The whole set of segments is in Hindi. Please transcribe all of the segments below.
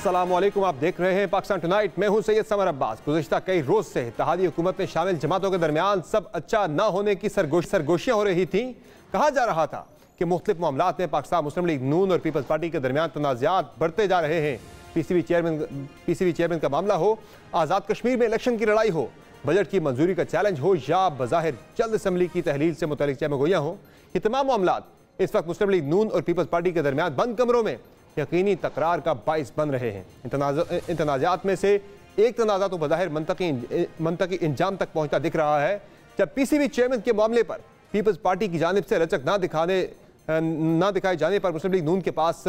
अस्सलामुअलैकुम, आप देख रहे हैं पाकिस्तान टुनाइट। मैं हूं सैयद समर अब्बास। गुज़िश्ता कई रोज से इत्तेहादी हुकूमत में शामिल जमातों के दरमियान सब अच्छा न होने की सरगोशियाँ हो रही थी। कहा जा रहा था कि मुख्तलिफ मामलात में पाकिस्तान मुस्लिम लीग नून और पीपल्स पार्टी के दरमियान तनाज़ात बढ़ते जा रहे हैं। पीसीबी चेयरमैन का मामला हो, आज़ाद कश्मीर में इलेक्शन की लड़ाई हो, बजट की मंजूरी का चैलेंज हो या बज़ाहिर जल्द असम्बली की तहलील से मुतल्लिक चहमगोइयाँ हो, ये तमाम मामलात इस वक्त मुस्लिम लीग नून और पीपल्स पार्टी के दरमियान बंद कमरों में यकीनी तकरार का बाइस बन रहे हैं। इन तनाज़ात में से एक तनाज़ा तो बज़ाहिर मंतकी इंजाम तक पहुंचता दिख रहा है, जब पीसीबी चेयरमैन के मामले पर पीपल्स पार्टी की जानिब से रचक ना दिखाए जाने पर मुस्लिम लीग नून के पास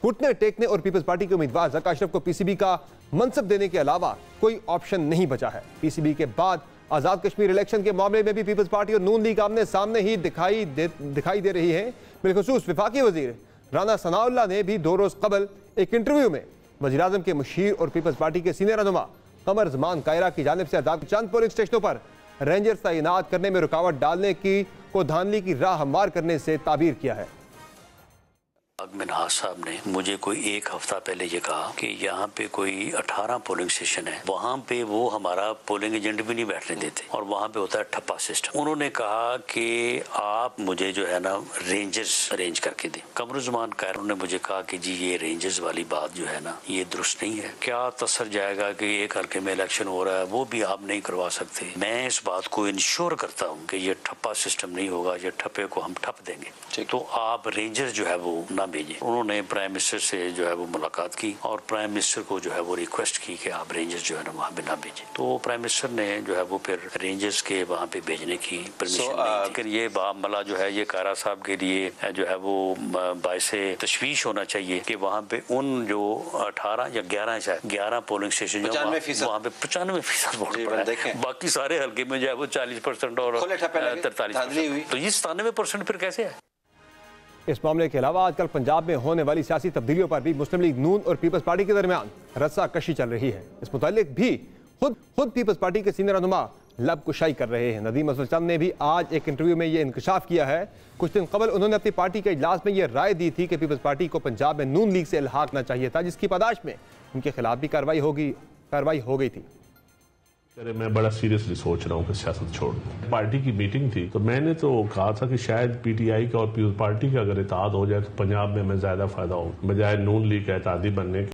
घुटने टेकने और पीपल्स पार्टी के उम्मीदवार ज़का अशरफ को पीसीबी का मनसब देने के अलावा कोई ऑप्शन नहीं बचा है। पीसीबी के बाद आज़ाद कश्मीर इलेक्शन के मामले में भी पीपल्स पार्टी और नून लीग आमने सामने ही दिखाई दे रही है। बिलखुसूस वफाकी वज़ीर राना सनाउल्लाह ने भी 2 रोज़ कबल एक इंटरव्यू में वज़ीर-ए-आज़म के मुशीर और पीपल्स पार्टी के सीनियर रहनुमा कमर ज़मान कायरा की जानिब से आज़ाद चंद पोलिंग स्टेशनों पर रेंजर्स तैनात करने में रुकावट डालने को धांधली की राह हमवार करने से ताबीर किया है। मिनहाज साहब ने मुझे कोई 1 हफ्ता पहले ये कहा कि यहाँ पे कोई 18 पोलिंग स्टेशन है, वहाँ पे वो हमारा पोलिंग एजेंट भी नहीं बैठने देते और वहाँ पे होता है ठप्पा सिस्टम। उन्होंने कहा कि आप मुझे जो है ना रेंजर्स अरेंज करके दें। कमरुज़मान कायरा ने मुझे कहा कि जी ये रेंजर्स वाली बात जो है ना ये दुरुस्त नहीं है। क्या तसर जाएगा कि एक हल्के में इलेक्शन हो रहा है वो भी आप नहीं करवा सकते। मैं इस बात को इंश्योर करता हूँ कि ये ठप्पा सिस्टम नहीं होगा, ये ठप्पे को हम ठप देंगे। तो आप रेंजर्स जो है वो ना भेजें। उन्होंने प्राइम मिनिस्टर से जो है वो मुलाकात की और प्राइम मिनिस्टर को जो है वो रिक्वेस्ट की कि आप रेंजर्स जो है ना वहाँ पे ना भेजें। तो प्राइम मिनिस्टर ने जो है वो फिर रेंजर्स के वहाँ पे भेजने की परमिशन दी। लेकिन ये मामला जो है ये कारा साहब के लिए जो है वो बायसे तशवीश होना चाहिए कि वहाँ पे उन जो 18 या 11 पोलिंग स्टेशन वहाँ पे 95% वोट पड़ा है। बाकी सारे हल्के में जो है वो 40% और 43%। तो ये 97% फिर कैसे है? इस मामले के अलावा आजकल पंजाब में होने वाली सियासी तब्दीलियों पर भी मुस्लिम लीग नून और पीपल्स पार्टी के दरमियान रस्साकशी चल रही है। इस मुतालिक भी खुद पीपल्स पार्टी के सीनियर रहनुमा लब कुशाई कर रहे हैं। नदीम अफजल चंद ने भी आज एक इंटरव्यू में यह इंकशाफ किया है। कुछ दिन कबल उन्होंने अपनी पार्टी के इजलास में यह राय दी थी कि पीपल्स पार्टी को पंजाब में नून लीग से इल्हाक ना चाहिए था, जिसकी पादाश में उनके खिलाफ भी कार्रवाई हो गई थी। मैं बड़ा सीरियसली सोच रहा हूँ कि सियासत छोड़ दूं। पार्टी की मीटिंग थी तो मैंने तो कहा था कि शायद पीटीआई का और पीपल्स पार्टी का अगर इत्तेहाद हो जाए तो पंजाब में हमें ज्यादा फायदा हो बजाय नून लीग का इत्तेहादी बनने के।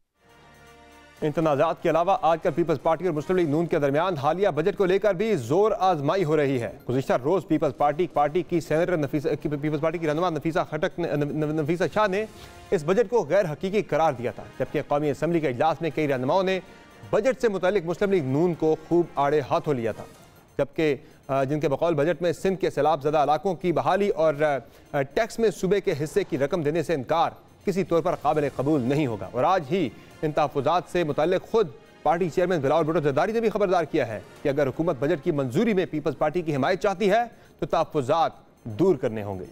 इन तनाज़ात के अलावा आजकल पीपल्स पार्टी और मुस्लिम लीग नून के दरमियान हालिया बजट को लेकर भी जोर आजमाई हो रही है। गुज़िश्ता रोज पीपल्स पार्टी की रहनुमा नफीसा शाह ने इस बजट को गैर हकीकी करार दिया था, जबकि कौमी असम्बली के इजलास में कई रहनुमाओं ने बजट से मुतालिक मुस्लिम लीग नून को खूब आड़े हाथों लिया था, जबकि जिनके बकौल बजट में सिंध के सैलाब ज़दा इलाकों की बहाली और टैक्स में सूबे के हिस्से की रकम देने से इनकार किसी तौर पर काबिल कबूल नहीं होगा। और आज ही इन तहफ़्फ़ुज़ात से मुताल्लिक़ खुद पार्टी चेयरमैन बिलावल भुट्टो ज़रदारी ने भी खबरदार किया है कि अगर हुकूमत बजट की मंजूरी में पीपल्स पार्टी की हिमायत चाहती है तो तहफ़्फ़ुज़ात दूर करने होंगे।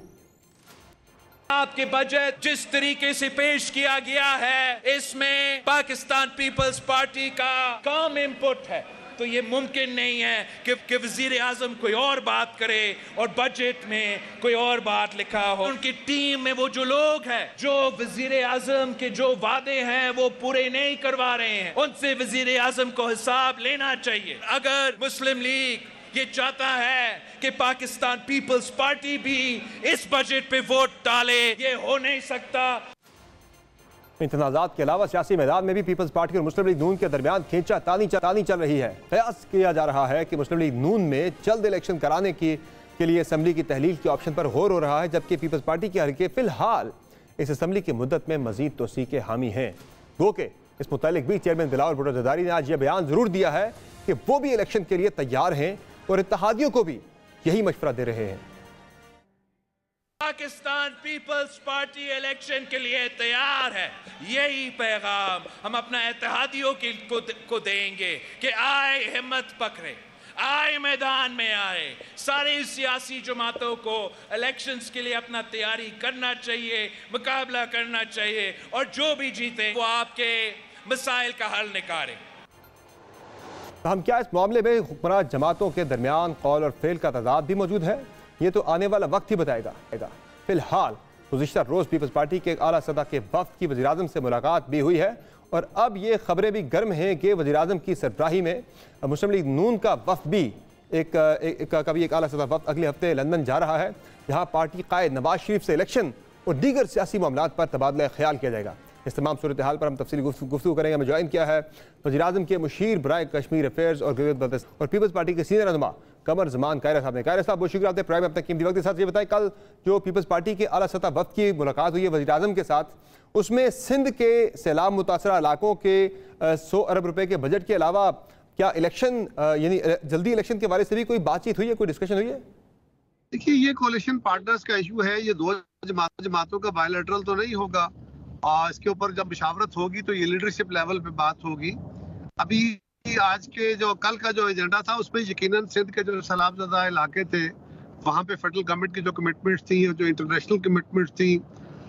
आपके बजट जिस तरीके से पेश किया गया है इसमें पाकिस्तान पीपल्स पार्टी का कम इनपुट है, तो ये मुमकिन नहीं है कि वज़ीर-ए-आज़म कोई और बात करे और बजट में कोई और बात लिखा हो। उनकी टीम में वो जो लोग हैं जो वज़ीर-ए-आज़म के जो वादे हैं वो पूरे नहीं करवा रहे हैं, उनसे वज़ीर-ए-आज़म को हिसाब लेना चाहिए। अगर मुस्लिम लीग ये चाहता है कि पाकिस्तान पीपल्स पार्टी भी इस बजट पे वोट डाले, ये हो नहीं सकता। इन तनाज़ात के अलावा सियासी मैदान में भी पीपल्स पार्टी और मुस्लिम लीग नून के दरमियान खींचातानी चल रही है। कयास किया जा रहा है कि मुस्लिम लीग नून में जल्द इलेक्शन कराने के लिए असम्बली की तहलील के ऑप्शन पर गौर हो रहा है, जबकि पीपल्स पार्टी के हल्के फिलहाल इस असम्बली की मुद्दत में मजीद तोसी के हामी हैं। गो के इस मुतालिक भी चेयरमैन बिलावल भुट्टो ज़रदारी ने आज यह बयान जरूर दिया है कि वो भी इलेक्शन के लिए तैयार हैं और इत्तेहादियों को भी यही मशवरा दे रहे हैं। पाकिस्तान पीपल्स पार्टी इलेक्शन के लिए तैयार है, यही पैगाम हम अपना इत्तेहादियों को देंगे कि आए हिम्मत पकड़े, आए मैदान में आए। सारी सियासी जमातों को इलेक्शंस के लिए अपना तैयारी करना चाहिए, मुकाबला करना चाहिए और जो भी जीते वो आपके मसाइल का हल निकाले। हम क्या इस मामले में हुक्मरान जमातों के दरमियान कौल और फेल का तजाद भी मौजूद है? ये तो आने वाला वक्त ही बताएगा। फिलहाल गुज़िश्ता रोज़ पीपल्स पार्टी के आला सतह के वफ़द की वज़ीर-ए-आज़म से मुलाकात भी हुई है और अब ये खबरें भी गर्म हैं कि वज़ीर-ए-आज़म की सरबराही में मुस्लिम लीग नून का वफ़द भी एक आला सतह वफ़द अगले हफ्ते लंदन जा रहा है, जहाँ पार्टी कायद नवाज शरीफ से इलेक्शन और दीगर सियासी मामलात पर तबादला ख्याल किया जाएगा। इस तमाम सूरत हाल पर हम तफसीली गुफ्तगू करेंगे। हमें ज्वाइन किया है वज़ीर-ए-आज़म के मुशीर बराए कश्मीर अफेयर्स और गिलगित बल्तिस्तान और पीपल्स पार्टी के सीनियर रहनुमा कमर जमान कायरा साहब ने। कायरा साहब बहुत शुक्रिया आपने प्राइम अपने कीमती वक्त के साथ ये बताएं, कल जो पीपल्स पार्टी के आला सतह वफ़द की मुलाकात हुई है वज़ीर-ए-आज़म के साथ, उसमें सिंध के सैलाब मुतासरा इलाकों के 100 अरब रुपए के बजट के अलावा क्या इलेक्शन यानी जल्दी इलेक्शन के बारे से भी कोई बातचीत हुई है, कोई डिस्कशन हुई है? देखिए, ये कोalition पार्टनर्स का इशू है, ये दो जमातों का बायलैटरल तो नहीं होगा और इसके ऊपर जब मुशावरत होगी तो ये लीडरशिप लेवल पे बात होगी। अभी आज के जो कल का जो एजेंडा था उसमें यकीनन सिंध के जो सैलाबज़दा इलाके थे वहाँ पे फेडरल गवर्नमेंट की जो कमिटमेंट्स थी और जो इंटरनेशनल कमिटमेंट्स थी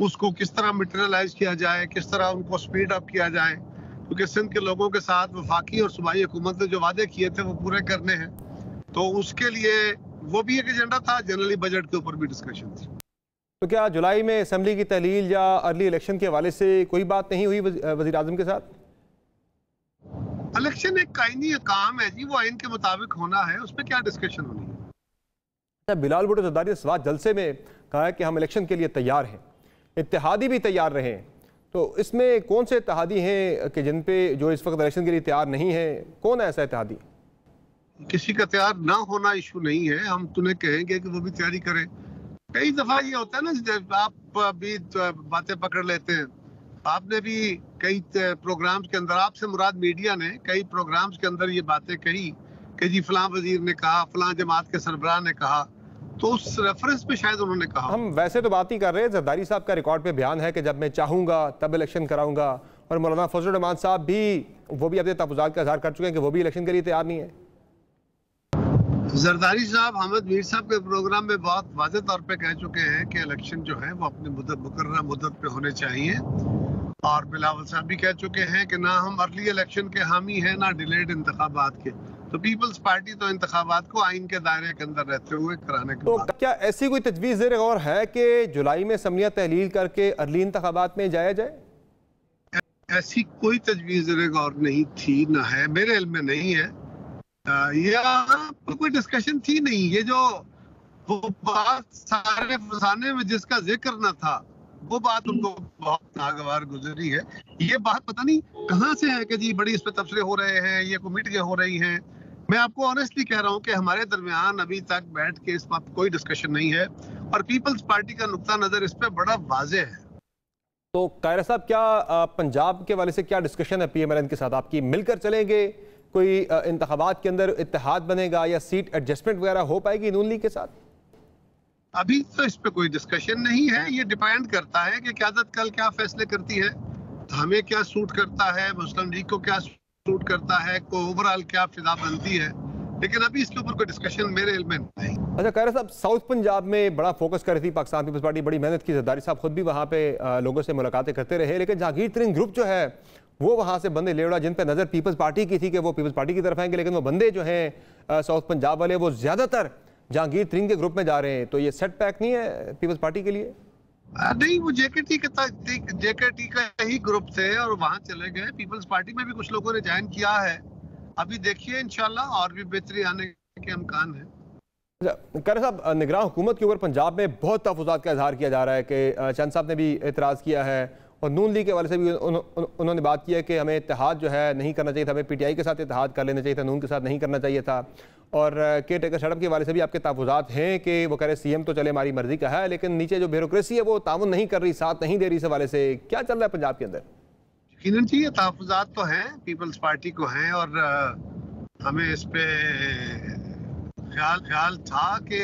उसको किस तरह मटेरियलाइज किया जाए, किस तरह उनको स्पीड अप किया जाए, क्योंकि सिंध के लोगों के साथ वफाकी और सूबाई हुकूमत ने जो वादे किए थे वो पूरे करने हैं, तो उसके लिए वो भी एक एजेंडा था। जनरली बजट के ऊपर भी डिस्कशन थी। तो क्या जुलाई में असेंबली की तहलील या अर्ली इलेक्शन के हवाले से कोई बात नहीं हुई वज़ीर-ए-आज़म के साथ? इलेक्शन एक कायनी काम है जी, वो आइन के मुताबिक होना है, उस पर क्या डिस्कशन होनी है। बिलाल भुट्टो ज़रदारी ने स्वात जलसे में कहा है कि हम इलेक्शन के लिए तैयार हैं, इत्तेहादी भी तैयार रहे, तो इसमें कौन से इत्तेहादी हैं कि जिन पे जो इस वक्त इलेक्शन के लिए तैयार नहीं है? कौन है ऐसा इत्तेहादी? किसी का तैयार ना होना इशू नहीं है, हम तुम्हें कहेंगे कि वो भी तैयारी करें। कई दफा ये होता है ना, जब आप भी बातें पकड़ लेते हैं, आपने भी कई प्रोग्राम्स के अंदर, आपसे मुराद मीडिया ने कई प्रोग्राम्स के अंदर ये बातें कही कि जी फलां वजीर ने कहा, फलां जमात के सरबराह ने कहा, तो उस रेफरेंस पे शायद उन्होंने कहा। हम वैसे तो बात ही कर रहे हैं, जरदारी साहब का रिकॉर्ड पे बयान है कि जब मैं चाहूंगा तब इलेक्शन कराऊंगा, और मौलाना फजल रहमान साहब भी वो भी अपने तहफ़्फ़ुज़ात का इज़हार कर चुके हैं कि वो भी इलेक्शन के लिए तैयार नहीं है। जरदारी साहब अहमद मीर साहब के प्रोग्राम में बहुत वाज़ेह तौर पे कह चुके हैं कि इलेक्शन जो है वो अपनी मुकर्रर मुद्दत पे होने चाहिए, और बिलावल साहब भी कह चुके हैं कि ना हम अर्ली इलेक्शन के हामी हैं ना डिलेड इंतखाबात के। तो पीपल्स पार्टी तो इंतखाबात को आइन के दायरे के अंदर रहते हुए कराने के बाद। तो क्या ऐसी कोई तजवीज़ ज़ेर गौर है कि जुलाई में असम्बलियाँ तहलील करके अर्ली इंतखाबात में जाया जाए? ऐसी कोई तजवीज़ ज़ेर गौर नहीं थी, ना है, मेरे इल्म में नहीं है, या कोई डिस्कशन थी नहीं। ये जो वो बात सारे फसाने में जिसका जिक्र न था, वो बात उनको बहुत नागवार गुजरी है। ये बात पता नहीं कहाँ से है कि जी बड़ी इस पे तबसरे हो रहे हैं, ये मीटिंगें हो रही हैं। मैं आपको ऑनेस्टली कह रहा हूँ कि हमारे दरमियान अभी तक बैठ के इस बात कोई डिस्कशन नहीं है, और पीपल्स पार्टी का नुक्ता नजर इस पे बड़ा वाज़ेह है। तो कायरा साहब, क्या पंजाब के वाले से क्या डिस्कशन है PMLN के साथ आपकी? मिलकर चलेंगे, कोई इंतखाबात के अंदर इत्तेहाद बनेगा, या सीट एडजस्टमेंट वगैरह हो पाएगी नून लीग के साथ? अभी तो इस पे कोई डिस्कशन नहीं है। ये डिपेंड करता है कि क़यादत कल क्या फैसले करती है, हमें क्या सूट करता है, मुस्लिम लीग को क्या सूट करता है, को ओवरऑल क्या फिजा बनती है, लेकिन अभी इसके ऊपर कोई डिस्कशन मेरे इल्म में नहीं। अच्छा कायरा साहब, साउथ पंजाब में बड़ा फोकस कर रही थी पाकिस्तान पीपल्स पार्टी, बड़ी मेहनत की, जरदारी साहब खुद भी वहाँ पे लोगों से मुलाकातें करते रहे, लेकिन जहांगीर तरीन ग्रुप जो है वो वहाँ से बंदे ले उड़ा, जिन पर नज़र पीपल्स पार्टी की थी कि वो पीपल्स पार्टी की तरफ आएंगे, लेकिन वो बंदे जो हैं साउथ पंजाब वाले वो ज़्यादातर जहांगीर तरीन के ग्रुप में जा रहे हैं। तो ये सेट बैक नहीं है पीपल्स पार्टी के लिए? नहीं, वो JKT का ही ग्रुप थे और वहाँ चले गए। पीपल्स पार्टी में भी कुछ लोगों ने ज्वाइन किया है। अभी देखिए इंशाल्लाह और भी बेहतरी आने के इम्कान है। कायरा साहब, निगरान हुकूमत के ऊपर पंजाब में बहुत तहफ़्फ़ुज़ात का इजहार किया जा रहा है कि चंद साहब ने भी एतराज़ किया है, और नून लीग के वाले से भी उन्होंने बात की है कि हमें इत्तेहाद जो है नहीं करना चाहिए था, हमें PTI के साथ इत्तेहाद कर लेना चाहिए था, नून के साथ नहीं करना चाहिए था। और केयर टेकर सेटअप के वाले से भी आपके तहफ़्फ़ुज़ात हैं कि वो कह रहे CM तो चले हमारी मर्जी का है, लेकिन नीचे जो ब्यूरोक्रेसी है वो ताउन नहीं कर रही, साथ नहीं दे रही। इस हवाले से क्या चल रहा है पंजाब के अंदर? यकीनन जी, ये तहफ़्फ़ुज़ात तो हैं, पीपल्स पार्टी को हैं, और हमें इस पे ख्याल था कि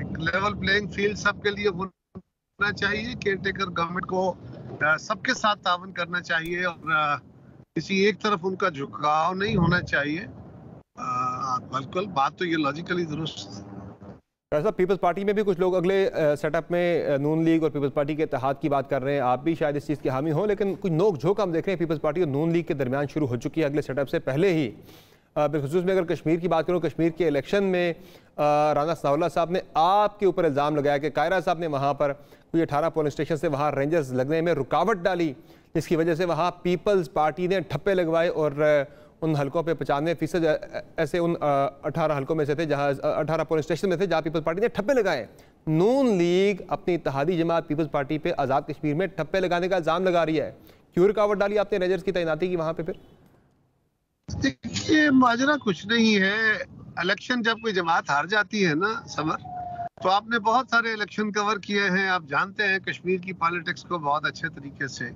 एक लेवल प्लेइंग फील्ड सबके लिए होना चाहिए, केयर टेकर गवर्नमेंट को सबके साथ तावन करना चाहिए, और किसी एक तरफ उनका झुकाव नहीं होना चाहिए। बिल्कुल, बात तो ये लॉजिकली दुरुस्त। ऐसा पीपल्स पार्टी में भी कुछ लोग अगले सेटअप में नून लीग और पीपल्स पार्टी के इत्तेहाद की बात कर रहे हैं, आप भी शायद इस चीज़ के हामी हो, लेकिन कुछ नोक झोंक हम देख रहे हैं पीपल्स पार्टी और नून लीग के दरमियान शुरू हो चुकी है अगले सेटअप से पहले ही। बिलखुसूस में अगर कश्मीर की बात करूँ, कश्मीर के इलेक्शन में राना सनाउल्लाह साहब ने आपके ऊपर इल्ज़ाम लगाया कि कायरा साहब ने वहाँ पर कोई 18 पोलिंग स्टेशन से वहाँ रेंजर्स लगने में रुकावट डाली, जिसकी वजह से वहाँ पीपल्स पार्टी ने ठप्पे लगवाए और उन हलकों पे 95% ऐसे उन 18 हलकों में से थे जहाँ 18 पोलिंग स्टेशन में थे जहाँ पीपल्स पार्टी ने ठप्पे लगाए। नून लीग अपनी इत्तेहादी जमात पीपल्स पार्टी पे आज़ाद कश्मीर में ठप्पे लगाने का इल्ज़ाम लगा रही है। क्यों रुकावट डाली आपने रेंजर्स की तैनाती की वहाँ पे? फिर देखिए माजरा कुछ नहीं है। इलेक्शन जब कोई जमात हार जाती है ना समर, तो आपने बहुत सारे इलेक्शन कवर किए हैं, आप जानते हैं कश्मीर की पॉलिटिक्स को बहुत अच्छे तरीके से।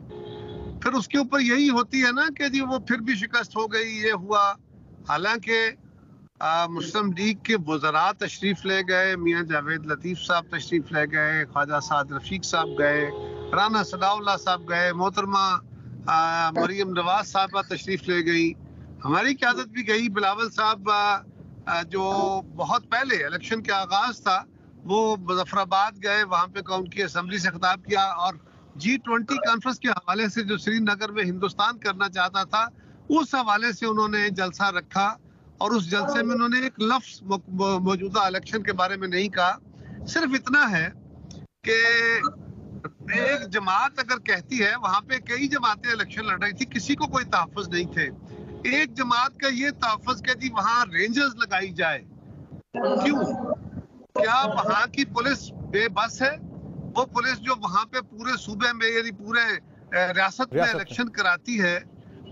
फिर उसके ऊपर यही होती है ना कि जी वो फिर भी शिकस्त हो गई, ये हुआ। हालांकि मुस्लिम लीग के वज़रा तशरीफ ले गए, मियां जावेद लतीफ़ साहब तशरीफ ले गए, ख्वाजा साद रफीक साहब गए, राना सदाउल्लाह साहब गए, मोहतरमा मरियम नवाज साहबा तशरीफ ले गई, हमारी क़यादत भी गई। बिलावल साहब जो बहुत पहले इलेक्शन के आगाज था वो मुजफ्फराबाद गए, वहाँ पे उनकी असम्बली से खिताब किया और G20 कॉन्फ्रेंस के हवाले से जो श्रीनगर में हिंदुस्तान करना चाहता था उस हवाले से उन्होंने जलसा रखा और उस जलसे में उन्होंने एक लफ्ज मौजूदा इलेक्शन के बारे में नहीं कहा। सिर्फ इतना है कि एक जमात अगर कहती है, वहां पे कई जमातें इलेक्शन लड़ रही थी, किसी को कोई तहफ़्फ़ुज़ नहीं थे। एक जमात का ये तहफ़्फ़ुज़ कि जी वहां रेंजर्स लगाई जाए, क्यों? क्या वहां की पुलिस बेबस है? वो पुलिस जो वहां पे पूरे सूबे में यानी पूरे रियासत में इलेक्शन कराती है,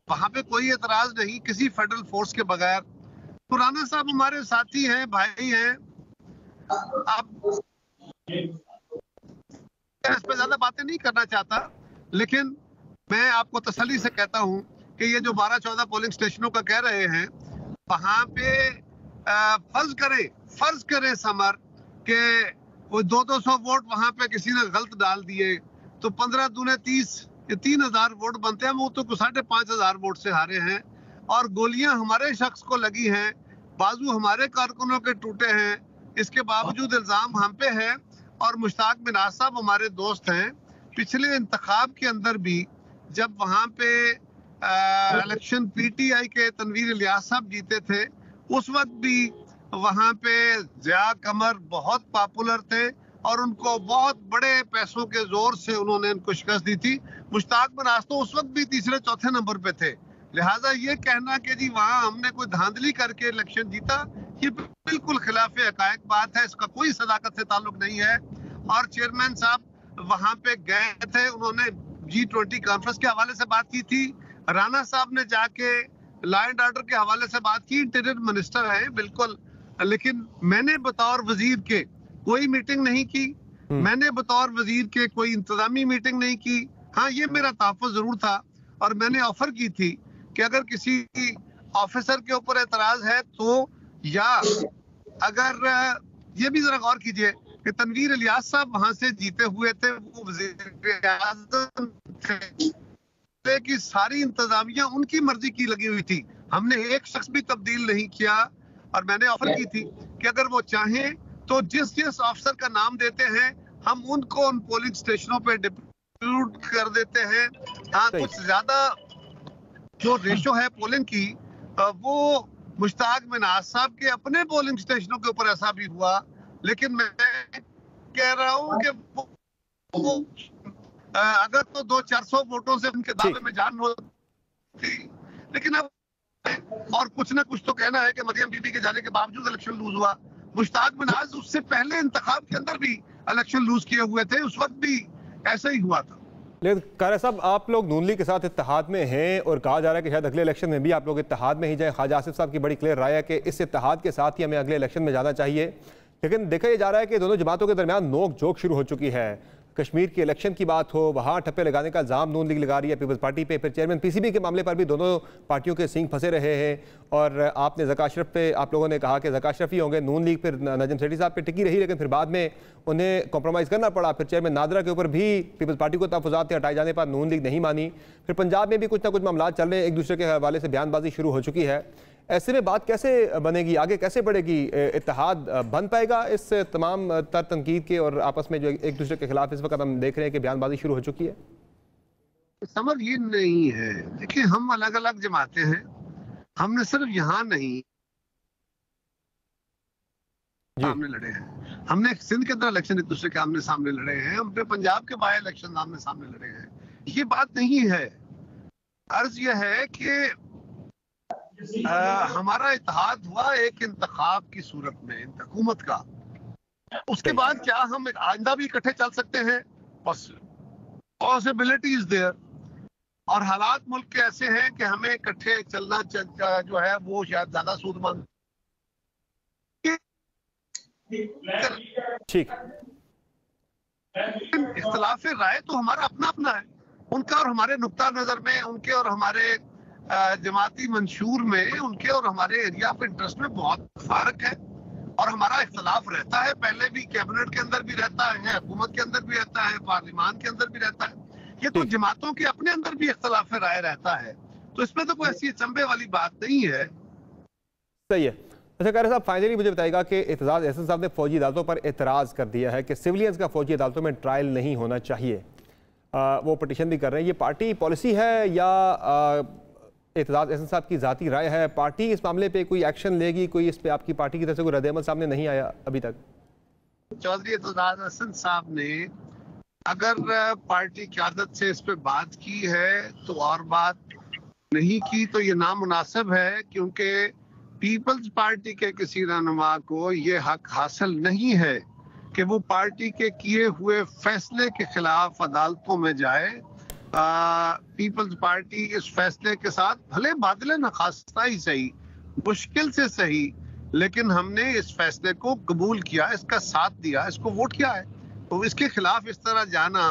वहां पे कोई एतराज नहीं किसी फेडरल फोर्स के बगैर। तो राणा साहब हमारे साथी हैं, भाई हैं। आप इस पे ज्यादा बातें नहीं करना चाहता, लेकिन मैं आपको तसल्ली से कहता हूं कि ये जो 12-14 पोलिंग स्टेशनों का कह रहे हैं, वहां पे फर्ज करें समर के वो 200 वोट वहां पे किसी ने गलत डाल दिए तो 15 दूने 30 या 3000 वोट बनते हैं। वो तो 5,500 वोट से हारे हैं और गोलियां हमारे शख्स को लगी हैं, बाजू हमारे कारकुनों के टूटे हैं। इसके बावजूद इल्जाम हम पे है और मुश्ताक मिनाज साहब हमारे दोस्त हैं। पिछले इंतखाब के अंदर भी जब वहां पे इलेक्शन PTI के तनवीर इलियास साहब जीते थे, उस वक्त भी वहां पे ज़िया कमर बहुत पॉपुलर थे और उनको बहुत बड़े पैसों के जोर से उन्होंने इनको शिकस्त दी थी। मुश्ताक मिनाज तो उस वक्त भी तीसरे-चौथे नंबर पे थे। लिहाजा ये कहना कि जी वहां हमने कोई धांधली करके इलेक्शन जीता, ये बिल्कुल खिलाफ हकायक बात है, इसका कोई सदाकत से ताल्लुक नहीं है। और चेयरमैन साहब वहां पे गए थे, उन्होंने G20 कॉन्फ्रेंस के हवाले से बात की थी। राणा साहब ने जाके लॉ एंड ऑर्डर के हवाले से बात की, इंटीरियर मिनिस्टर है बिल्कुल, लेकिन मैंने बतौर वजीर के कोई मीटिंग नहीं की, मैंने बतौर वजीर के कोई इंतजामी मीटिंग नहीं की। हाँ, ये मेरा तहफ़्फ़ुज़ जरूर था और मैंने ऑफर की थी कि अगर किसी ऑफिसर के ऊपर एतराज है तो, या अगर ये भी जरा गौर कीजिए कि तनवीर इलियास साहब वहां से जीते हुए थे, वो वज़ीर आज़म थे कि सारी इंतजामिया उनकी मर्जी की लगी हुई थी, हमने एक शख्स भी तब्दील नहीं किया। और मैंने ऑफर की थी कि अगर वो चाहें तो जिस ऑफिसर का नाम देते हैं हम उनको उन पोलिंग स्टेशनों पे डिप्यूट कर देते हैं। हाँ, कुछ ज्यादा जो रेशो है पोलिंग की वो मुश्ताक मिनाज साहब के अपने पोलिंग स्टेशनों के ऊपर ऐसा भी हुआ, लेकिन मैं कह रहा हूँ कि वो अगर तो 200-400 वोटों से उनके दावे में जान होती, लेकिन अब और कुछ ना कुछ तो कहना है कि मरियम बीबी के जाने के बावजूद इलेक्शन लूज हुआ। मुश्ताक मिनाज उससे पहले इंतखाब के अंदर भी इलेक्शन लूज किए हुए थे, उस वक्त भी ऐसा ही हुआ था। लेकिन कारा साहब, आप लोग नून लीग के साथ इत्तेहाद में हैं और कहा जा रहा है कि शायद अगले इलेक्शन में भी आप लोग इत्तेहाद में ही जाएं। ख्वाजा आसिफ साहब की बड़ी क्लियर राय है कि इस इत्तेहाद के साथ ही हमें अगले इलेक्शन में जाना चाहिए, लेकिन देखा यह जा रहा है कि दोनों जमातों के दरमियान नोक झोंक शुरू हो चुकी है। कश्मीर के इलेक्शन की बात हो, वहाँ ठप्पे लगाने का इल्ज़ाम नून लीग लगा रही है पीपल्स पार्टी पे, फिर चेयरमैन PCB के मामले पर भी दोनों पार्टियों के सींग फंसे रहे हैं। और आपने ज़का अशरफ पे आप लोगों ने कहा कि ज़का अशरफ ही होंगे, नून लीग फिर नजम सेठी साहब पे टिकी रही, लेकिन फिर बाद में उन्हें कॉम्प्रोमाइज़ करना पड़ा। फिर चेयरमैन नादरा के ऊपर भी पीपल्स पार्टी को तहफ़्फ़ुज़ात थे, हटाए जाने पर नून लीग नहीं मानी। फिर पंजाब में भी कुछ ना कुछ मामला चल रहे हैं, एक दूसरे के हवाले से बयानबाजी शुरू हो चुकी है। ऐसे में बात कैसे बनेगी, आगे कैसे बढ़ेगी? इत्तेहाद बन पाएगा इस तमाम तर तनकीद के और आपस में जो एक दूसरे के खिलाफ इस वक्त हम देख रहे हैं कि बयानबाजी शुरू हो चुकी है? समझ ये नहीं है। देखिए, हम अलग अलग जमातें हैं, हमने सिर्फ यहाँ नहीं सामने लड़े हैं, हमने सिंध के अंदर इलेक्शन एक दूसरे के आमने सामने लड़े हैं, हमने पंजाब के बाय इलेक्शन आमने सामने लड़े हैं। ये बात नहीं है। अर्ज यह है कि हमारा इत्तेहाद हुआ एक इंतखाब की सूरत में हुकूमत का, उसके बाद क्या हम आइंदा भी इकट्ठे चल सकते हैं? पॉसिबिलिटी इज देयर, और हालात मुल्क के ऐसे हैं कि हमें इकट्ठे चलना जो है वो शायद ज्यादा सूदमंद। ठीक, इख्तिलाफ राय तो हमारा अपना अपना है, उनका और हमारे नुक्ता नजर में, उनके और हमारे जमाती मंशूर में, उनके और हमारे एरिया ऑफ इंटरेस्ट में बहुत फर्क है, और हमारा इख्तिलाफ रहता है, पहले भी कैबिनेट के अंदर भी रहता है, हुकूमत के अंदर भी रहता है, पार्लियामान के अंदर भी रहता है, ये तो जमातों के अपने अंदर भी इख्तिलाफ राय रहता है, तो इसमें तो कोई ऐसी चंबे वाली बात नहीं है। सही है। अच्छा कारी साहब, फाइनली मुझे बताइएगा कि एतजाज एहसन साहब ने फौजी अदालतों पर एतराज़ कर दिया है कि सिविलियंस का फौजी अदालतों में ट्रायल नहीं होना चाहिए, वो पटिशन भी कर रहे हैं। ये पार्टी पॉलिसी है या एतजाज एहसन साहब की ज़ाती राय है? पार्टी इस मामले पे कोई एक्शन लेगी? कोई इस पे आपकी पार्टी की तरफ से कोई रद्द-ए-अमल सामने नहीं आया अभी तक? चौधरी एतजाज एहसन साहब ने अगर पार्टी क़यादत से इस पे बात की है तो और बात नहीं की तो ये नामुनासिब है, क्योंकि पीपल्स पार्टी के किसी रहनुमा को ये हक हासिल नहीं है कि वो पार्टी के किए हुए फैसले के खिलाफ अदालतों में जाए। पीपल्स पार्टी इस फैसले के साथ भले बादले नखास्ता ही सही, मुश्किल से सही, लेकिन हमने इस फैसले को कबूल किया, इसका साथ दिया, इसको वोट किया है, तो इसके खिलाफ इस तरह जाना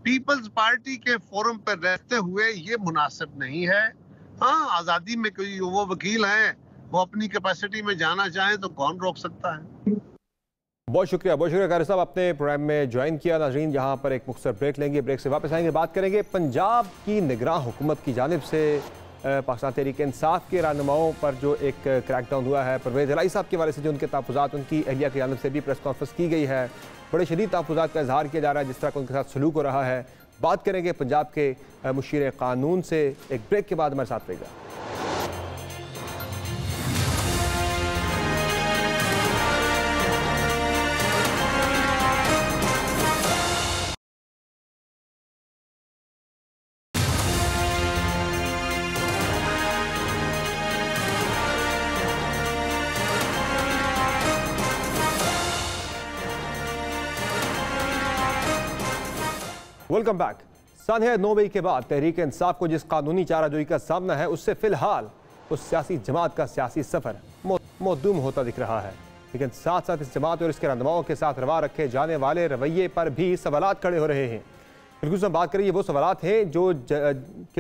पीपल्स पार्टी के फोरम पर रहते हुए ये मुनासिब नहीं है। हाँ, आजादी में कोई वो वकील हैं, वो अपनी कैपेसिटी में जाना चाहे तो कौन रोक सकता है। बहुत शुक्रिया कारी साहब, अपने प्रोग्राम में ज्वाइन किया। नाजरीन, यहाँ पर एक मुख्तसर ब्रेक लेंगे, ब्रेक से वापस आएंगे, बात करेंगे पंजाब की निगरान हुकूमत की जानिब से पाकिस्तान तहरीक इंसाफ के रहनुमाओं पर जो एक क्रैकडाउन हुआ है, परवेज़ इलाही साहब के बारे से जो उनके तहफ़्फ़ुज़ात, उनकी अहलिया की जानिब से भी प्रेस कॉन्फ्रेंस की गई है, बड़े शदीद तहफ़्फ़ुज़ात का इजहार किया जा रहा है जिस तरह का उनके साथ सलूक हो रहा है। बात करेंगे पंजाब के मुशीर कानून से। एक ब्रेक के बाद हमारे साथ रहेगा। Welcome back. सानिया 9 मई के बाद तहरीक इंसाफ को जिस कानूनी चाराजोई का सामना है, उससे फिलहाल उस सियासी जमात का सियासी सफर मौदूम होता दिख रहा है, लेकिन साथ साथ इस जमात और इसके रहनुमाओं के साथ रवा रखे जाने वाले रवैये पर भी सवालात खड़े हो रहे हैं। बिल्कुल हम बात करें, ये वो सवालात हैं जो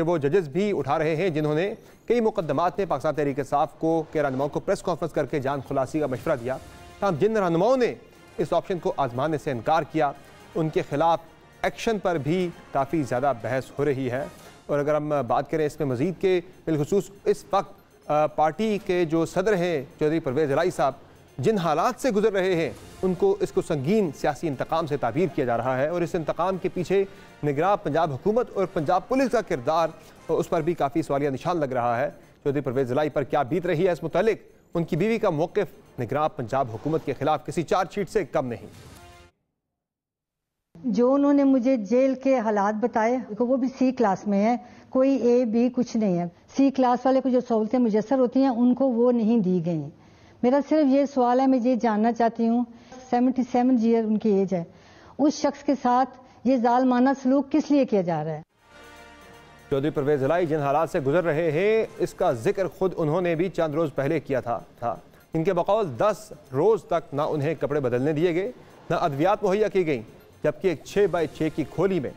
वो जजेस भी उठा रहे हैं जिन्होंने कई मुकदमात में पाकिस्तान तहरीक इंसाफ को के रहनुमाओं को प्रेस कॉन्फ्रेंस करके जान खुलासी का मशवरा दिया। तमाम जिन रहनुमाओं ने इस ऑप्शन को आजमाने से इनकार किया, उनके खिलाफ एक्शन पर भी काफ़ी ज़्यादा बहस हो रही है। और अगर हम बात करें इसमें मज़ीद के बिलखुसूस इस वक्त पार्टी के जो सदर हैं चौधरी परवेज़ इलाही साहब, जिन हालात से गुजर रहे हैं, उनको इसको संगीन सियासी इंतकाम से ताबीर किया जा रहा है, और इस इंतकाम के पीछे निगरान पंजाब हुकूमत और पंजाब पुलिस का किरदार, उस पर भी काफ़ी सवालिया निशान लग रहा है। चौधरी परवेज़ इलाही पर क्या बीत रही है, इस मुतालिक उनकी बीवी का मौक़िफ़ निगरान पंजाब हुकूमत के खिलाफ किसी चार्जशीट से कम नहीं। जो उन्होंने मुझे जेल के हालात बताए, वो भी सी क्लास में है, कोई ए बी कुछ नहीं है। सी क्लास वाले को जो सहूलतें मुयसर होती हैं उनको वो नहीं दी गई। मेरा सिर्फ ये सवाल है, मैं ये जानना चाहती हूँ, 77 ईयर उनकी एज है, उस शख्स के साथ ये जालमाना सलूक किस लिए किया जा रहा है? चौधरी परवेज़ इलाही जिन हालात से गुजर रहे हैं, इसका जिक्र खुद उन्होंने भी चंद रोज़ पहले किया था। इनके बकौल 10 रोज़ तक ना उन्हें कपड़े बदलने दिए गए, ना अद्वियात मुहैया की गई, जबकि एक 6x6 की खोली में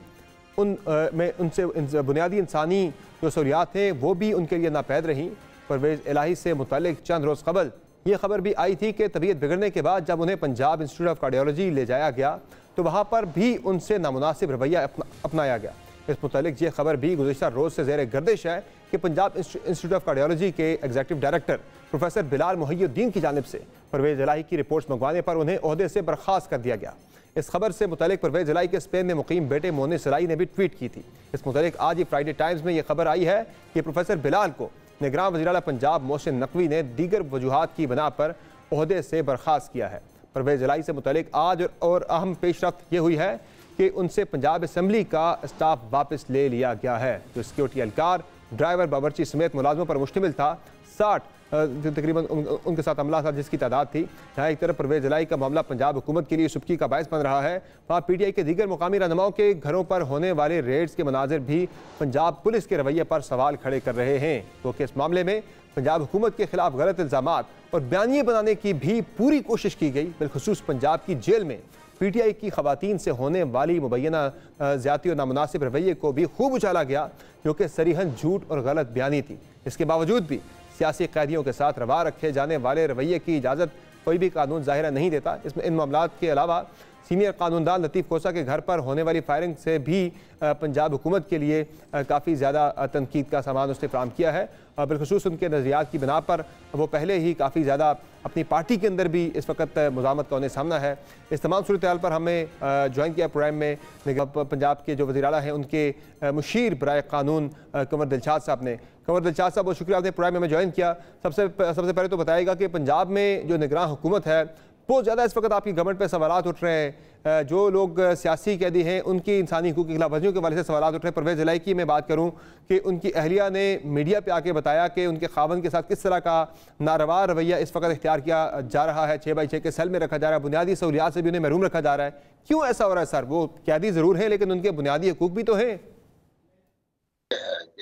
उनसे बुनियादी इंसानी जो सहूलियात हैं वो भी उनके लिए नापैद रहीं। परवेज़ इलाही से मुतालिक चंद रोज़ कबल ये खबर भी आई थी कि तबीयत बिगड़ने के बाद जब उन्हें पंजाब इंस्टीट्यूट ऑफ कार्डियोलॉजी ले जाया गया तो वहाँ पर भी उनसे नामुनासिब रवैया अपनाया गया। इस मुतालिक ये खबर भी गुज़िश्ता रोज़ से ज़ेर गर्दिश है कि पंजाब इंस्टीट्यूट ऑफ कार्डियोलॉजी के executive director professor Bilal Muhiyuddin की जानिब से परवेज़ इलाही की रिपोर्ट्स मंगवाने पर उन्हें ओहदे से बर्खास्त कर दिया गया। इस खबर से मुतालिक परवेज़ इलाही के स्पेन में मुकीम बेटे मोनिस इलाही ने भी ट्वीट की थी। इस मुतालिक आज ही फ्राइडे टाइम्स में यह खबर आई है कि प्रोफेसर बिलाल को निगरान वज़ीर आला पंजाब मोहसिन नकवी ने दीगर वजूहात की बना पर ओहदे से बर्खास्त किया है। परवेज़ इलाही से मुतालिक आज और अहम पेशरफ्त यह हुई है कि उनसे पंजाब असम्बली का स्टाफ वापस ले लिया गया है। जो सिक्योरिटी एहलकार, ड्राइवर, बावर्ची समेत मुलाजमों पर मुश्तमिल था, 60 तकरीबन उनके साथ हमला था, जिसकी तादाद थी। जहाँ एक तरफ परवेज इलाही का मामला पंजाब हुकूमत के लिए सुबकी का बायस बन रहा है, वहाँ PTI के दीगर मुकामी रहनुमाओं के घरों पर होने वाले रेड्स के मनाजिर भी पंजाब पुलिस के रवैये पर सवाल खड़े कर रहे हैं। क्योंकि इस मामले में पंजाब हुकूमत के खिलाफ गलत इल्ज़ामात और बयानिए बनाने की भी पूरी कोशिश की गई। बिलखुसूस पंजाब की जेल में PTI की खवातीन से होने वाली मुबैना ज़्यादती और नामुनासिब रवैये को भी खूब उछाला गया, जो कि सरीहन झूठ और गलत बयानी थी। इसके बावजूद भी सियासी कैदियों के साथ रवा रखे जाने वाले रवैये की इजाज़त कोई भी कानून ज़ाहिरा नहीं देता। इसमें इन मामलात के अलावा सीनियर कानूनदान लतीफ़ खोसा के घर पर होने वाली फायरिंग से भी पंजाब हुकूमत के लिए काफ़ी ज़्यादा तनकीद का सामान उसने फ्राहम किया है। बिलखुसूस उनके नज़रियात की बिना पर वो पहले ही काफ़ी ज़्यादा अपनी पार्टी के अंदर भी इस वक्त मुज़ामत का उन्हें सामना है। इस तमाम सूरत हाल पर हमें ज्वाइन किया प्रोग्राम में पंजाब के जो वज़ीर आला हैं उनके मुशीर बराए कानून कंवर दिलशाद साहब ने। कंवर दिलशाद साहब, बहुत शुक्रिया आपने प्रोग्राम में हमें ज्वाइन किया। सबसे पहले तो बताइएगा कि पंजाब में जो निगरान हुकूमत है बहुत ज़्यादा इस वक्त आपकी गवर्नमेंट पे सवालात उठ रहे हैं। जो लोग सियासी कैदी हैं उनकी इंसानी हकूक़ की खिलाफवर्जियों के वाले से सवालात उठ रहे हैं। परवेज़ इलाही की मैं बात करूं कि उनकी अहलिया ने मीडिया पे आके बताया कि उनके खावंद के साथ किस तरह का नारवा रवैया इस वक्त इख्तियार किया जा रहा है। 6x6 के सेल में रखा जा रहा है, बुनियादी सहूलियात से भी उन्हें महरूम रखा जा रहा है। क्यों ऐसा हो रहा है सर? वो कैदी ज़रूर है लेकिन उनके बुनियादी हकूक़ भी तो हैं।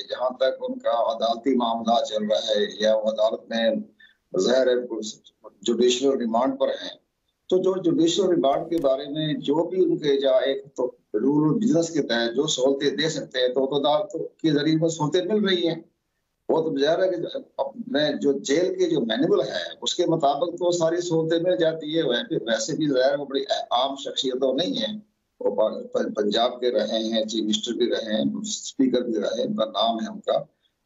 जहाँ तक उनका अदालती मामला चल रहा है या वो अदालत में जुडिशल रिमांड पर हैं, तो जो जुडिशल रिमांड के बारे में जो भी उनके एक तो रूल बिजनेस के तहत जो सहूलतें दे सकते हैं तो अदालत के जरिए वो सहूलतें मिल रही हैं। वो तो ज़ाहिर है कि अपने जो जेल के जो मैनुअल है उसके मुताबिक तो सारी सहूलतें मिल जाती है। वैसे भी ज़ाहिर वो बड़ी आम शख्सियत तो नहीं है, वो पंजाब के रहे हैं, चीफ मिनिस्टर भी रहे हैं, स्पीकर भी रहे हैं, उनका नाम है उनका।